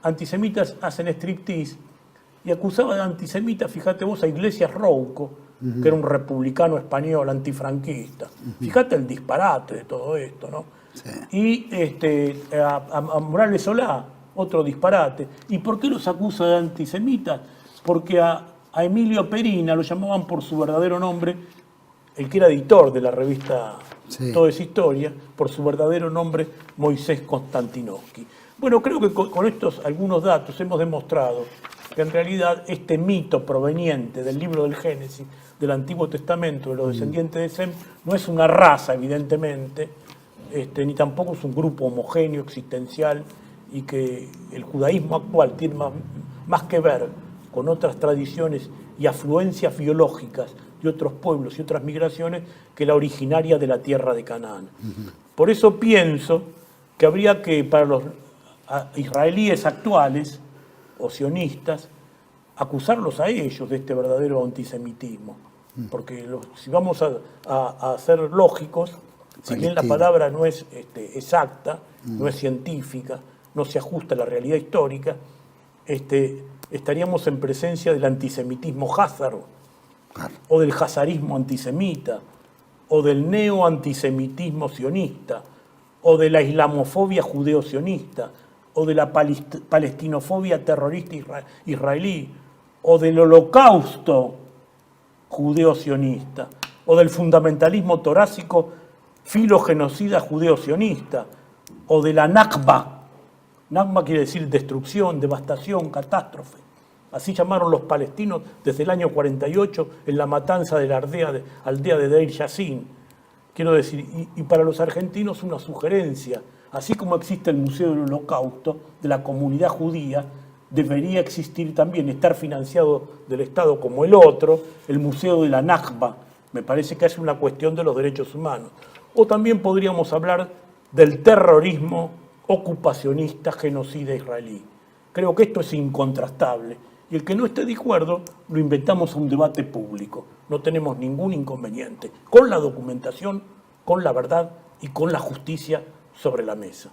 antisemitas hacen striptease, y acusaba de antisemita, fíjate vos, a Iglesias Rouco, que era un republicano español antifranquista. Fíjate el disparate de todo esto, ¿no? Sí. Y a Morales Solá, otro disparate. ¿Y por qué los acusa de antisemitas? Porque a Emilio Perina lo llamaban por su verdadero nombre, el que era editor de la revista Todo es Historia, por su verdadero nombre, Moisés Konstantinovsky. Bueno, creo que con estos algunos datos hemos demostrado que en realidad este mito proveniente del libro del Génesis, del Antiguo Testamento, de los descendientes de Sem, no es una raza, evidentemente, ni tampoco es un grupo homogéneo, existencial, y que el judaísmo actual tiene más que ver con otras tradiciones y afluencias biológicas de otros pueblos y otras migraciones que la originaria de la tierra de Canaán. Por eso pienso que habría que, para los israelíes actuales o sionistas, acusarlos a ellos de este verdadero antisemitismo. Porque si vamos a ser lógicos, si bien la palabra no es exacta, no es científica, no se ajusta a la realidad histórica, estaríamos en presencia del antisemitismo házaro, o del hazarismo antisemita, o del neo-antisemitismo sionista, o de la islamofobia judeo-sionista, o de la palestinofobia terrorista israelí, o del holocausto judeo-sionista, o del fundamentalismo torácico filogenocida judeo-sionista, o de la Nakba. Nakba quiere decir destrucción, devastación, catástrofe. Así llamaron los palestinos desde el año 48 en la matanza de la aldea de Deir Yassin. Quiero decir, y para los argentinos una sugerencia, así como existe el Museo del Holocausto de la comunidad judía, debería existir también, estar financiado del Estado como el otro, el Museo de la Nakba. Me parece que es una cuestión de los derechos humanos. O también podríamos hablar del terrorismo ocupacionista genocida israelí. Creo que esto es incontrastable. Y el que no esté de acuerdo, lo inventamos a un debate público. No tenemos ningún inconveniente con la documentación, con la verdad y con la justicia sobre la mesa.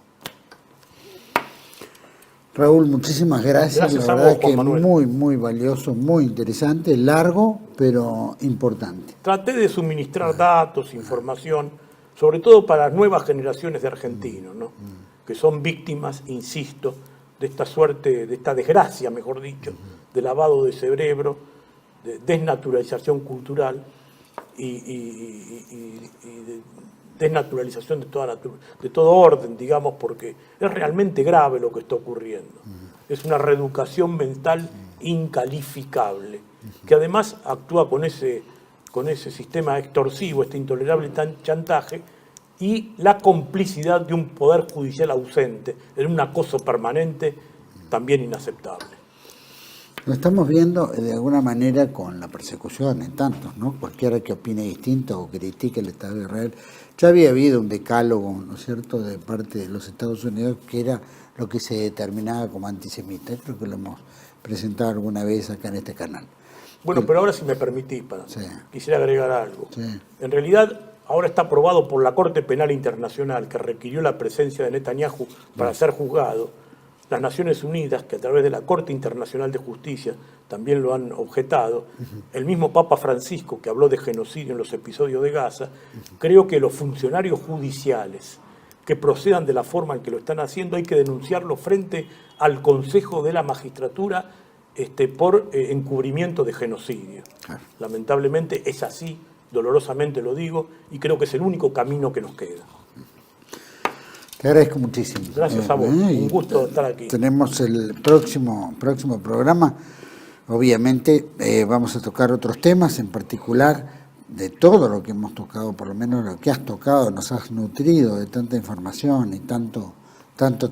Raúl, muchísimas gracias. Gracias la a verdad vos, Juan que Manuel. muy valioso, muy interesante, largo, pero importante. Traté de suministrar datos, información, sobre todo para las nuevas generaciones de argentinos, ¿no? Que son víctimas, insisto, de esta suerte, de esta desgracia, mejor dicho, de lavado de cerebro, de desnaturalización cultural y de desnaturalización de todo orden, digamos, porque es realmente grave lo que está ocurriendo. Es una reeducación mental incalificable, que además actúa con ese sistema extorsivo, este intolerable chantaje, y la complicidad de un poder judicial ausente en un acoso permanente también inaceptable. Lo estamos viendo de alguna manera con la persecución en tantos, ¿no? Cualquiera que opine distinto o critique el Estado de Israel. Ya había habido un decálogo, ¿no es cierto?, de parte de los Estados Unidos que era lo que se determinaba como antisemita. Creo que lo hemos presentado alguna vez acá en este canal. Bueno, pero ahora si me permitís, quisiera agregar algo. Sí. En realidad, ahora está aprobado por la Corte Penal Internacional, que requirió la presencia de Netanyahu para ser juzgado. Las Naciones Unidas, que a través de la Corte Internacional de Justicia también lo han objetado, el mismo Papa Francisco, que habló de genocidio en los episodios de Gaza, creo que los funcionarios judiciales que procedan de la forma en que lo están haciendo hay que denunciarlo frente al Consejo de la Magistratura por encubrimiento de genocidio. Lamentablemente es así, dolorosamente lo digo, y creo que es el único camino que nos queda. Te agradezco muchísimo. Gracias a vos, un gusto estar aquí. Tenemos el próximo programa. Obviamente vamos a tocar otros temas, en particular de todo lo que hemos tocado, por lo menos lo que has tocado, nos has nutrido de tanta información y tanto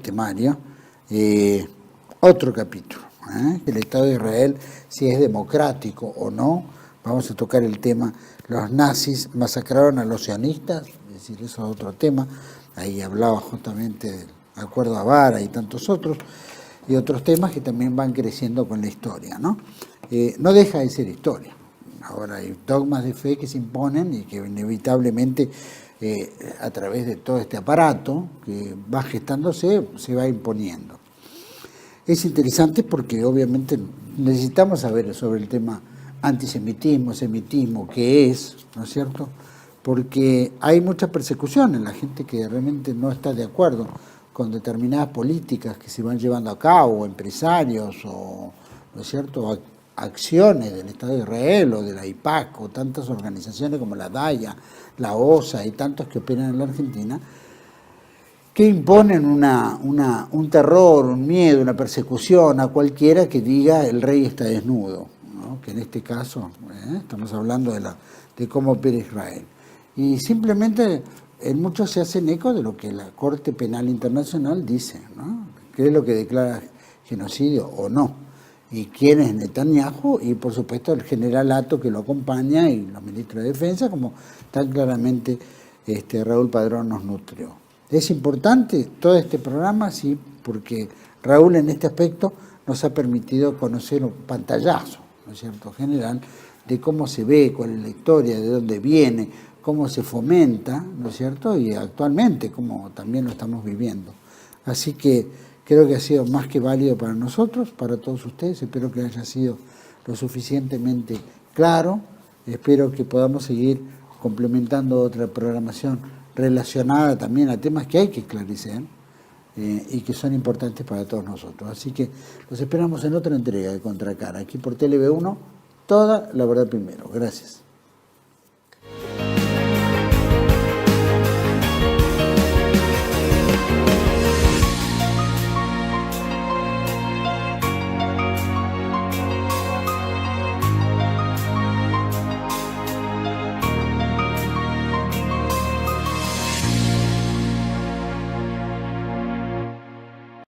temario. Otro capítulo, el Estado de Israel, si es democrático o no. Vamos a tocar el tema, los nazis masacraron a los sionistas, es decir, eso es otro tema. Ahí hablaba justamente del acuerdo a Vara y tantos otros, y otros temas que también van creciendo con la historia, ¿no? No deja de ser historia. Ahora hay dogmas de fe que se imponen y que inevitablemente a través de todo este aparato que va gestándose se va imponiendo. Es interesante porque obviamente necesitamos saber sobre el tema antisemitismo, semitismo, qué es, ¿no es cierto?, porque hay mucha persecución en la gente que realmente no está de acuerdo con determinadas políticas que se van llevando a cabo, empresarios o, ¿no es cierto?, acciones del Estado de Israel o de la IPAC o tantas organizaciones como la DAIA, la OSA y tantos que operan en la Argentina, que imponen un terror, un miedo, una persecución a cualquiera que diga el rey está desnudo, ¿no? Que en este caso estamos hablando de cómo opera Israel. Y simplemente en muchos se hacen eco de lo que la Corte Penal Internacional dice, ¿no? ¿Qué es lo que declara genocidio o no? Y quién es Netanyahu, y por supuesto el general Ato que lo acompaña y los ministros de Defensa, como tan claramente Raúl Padrón nos nutrió. Es importante todo este programa, sí, porque Raúl en este aspecto nos ha permitido conocer un pantallazo, ¿no es cierto?, general, de cómo se ve, cuál es la historia, de dónde viene, cómo se fomenta, ¿no es cierto?, y actualmente cómo también lo estamos viviendo. Así que creo que ha sido más que válido para nosotros, para todos ustedes. Espero que haya sido lo suficientemente claro. Espero que podamos seguir complementando otra programación relacionada también a temas que hay que esclarecer y que son importantes para todos nosotros. Así que los esperamos en otra entrega de Contracara, aquí por TLV1, toda la verdad primero. Gracias.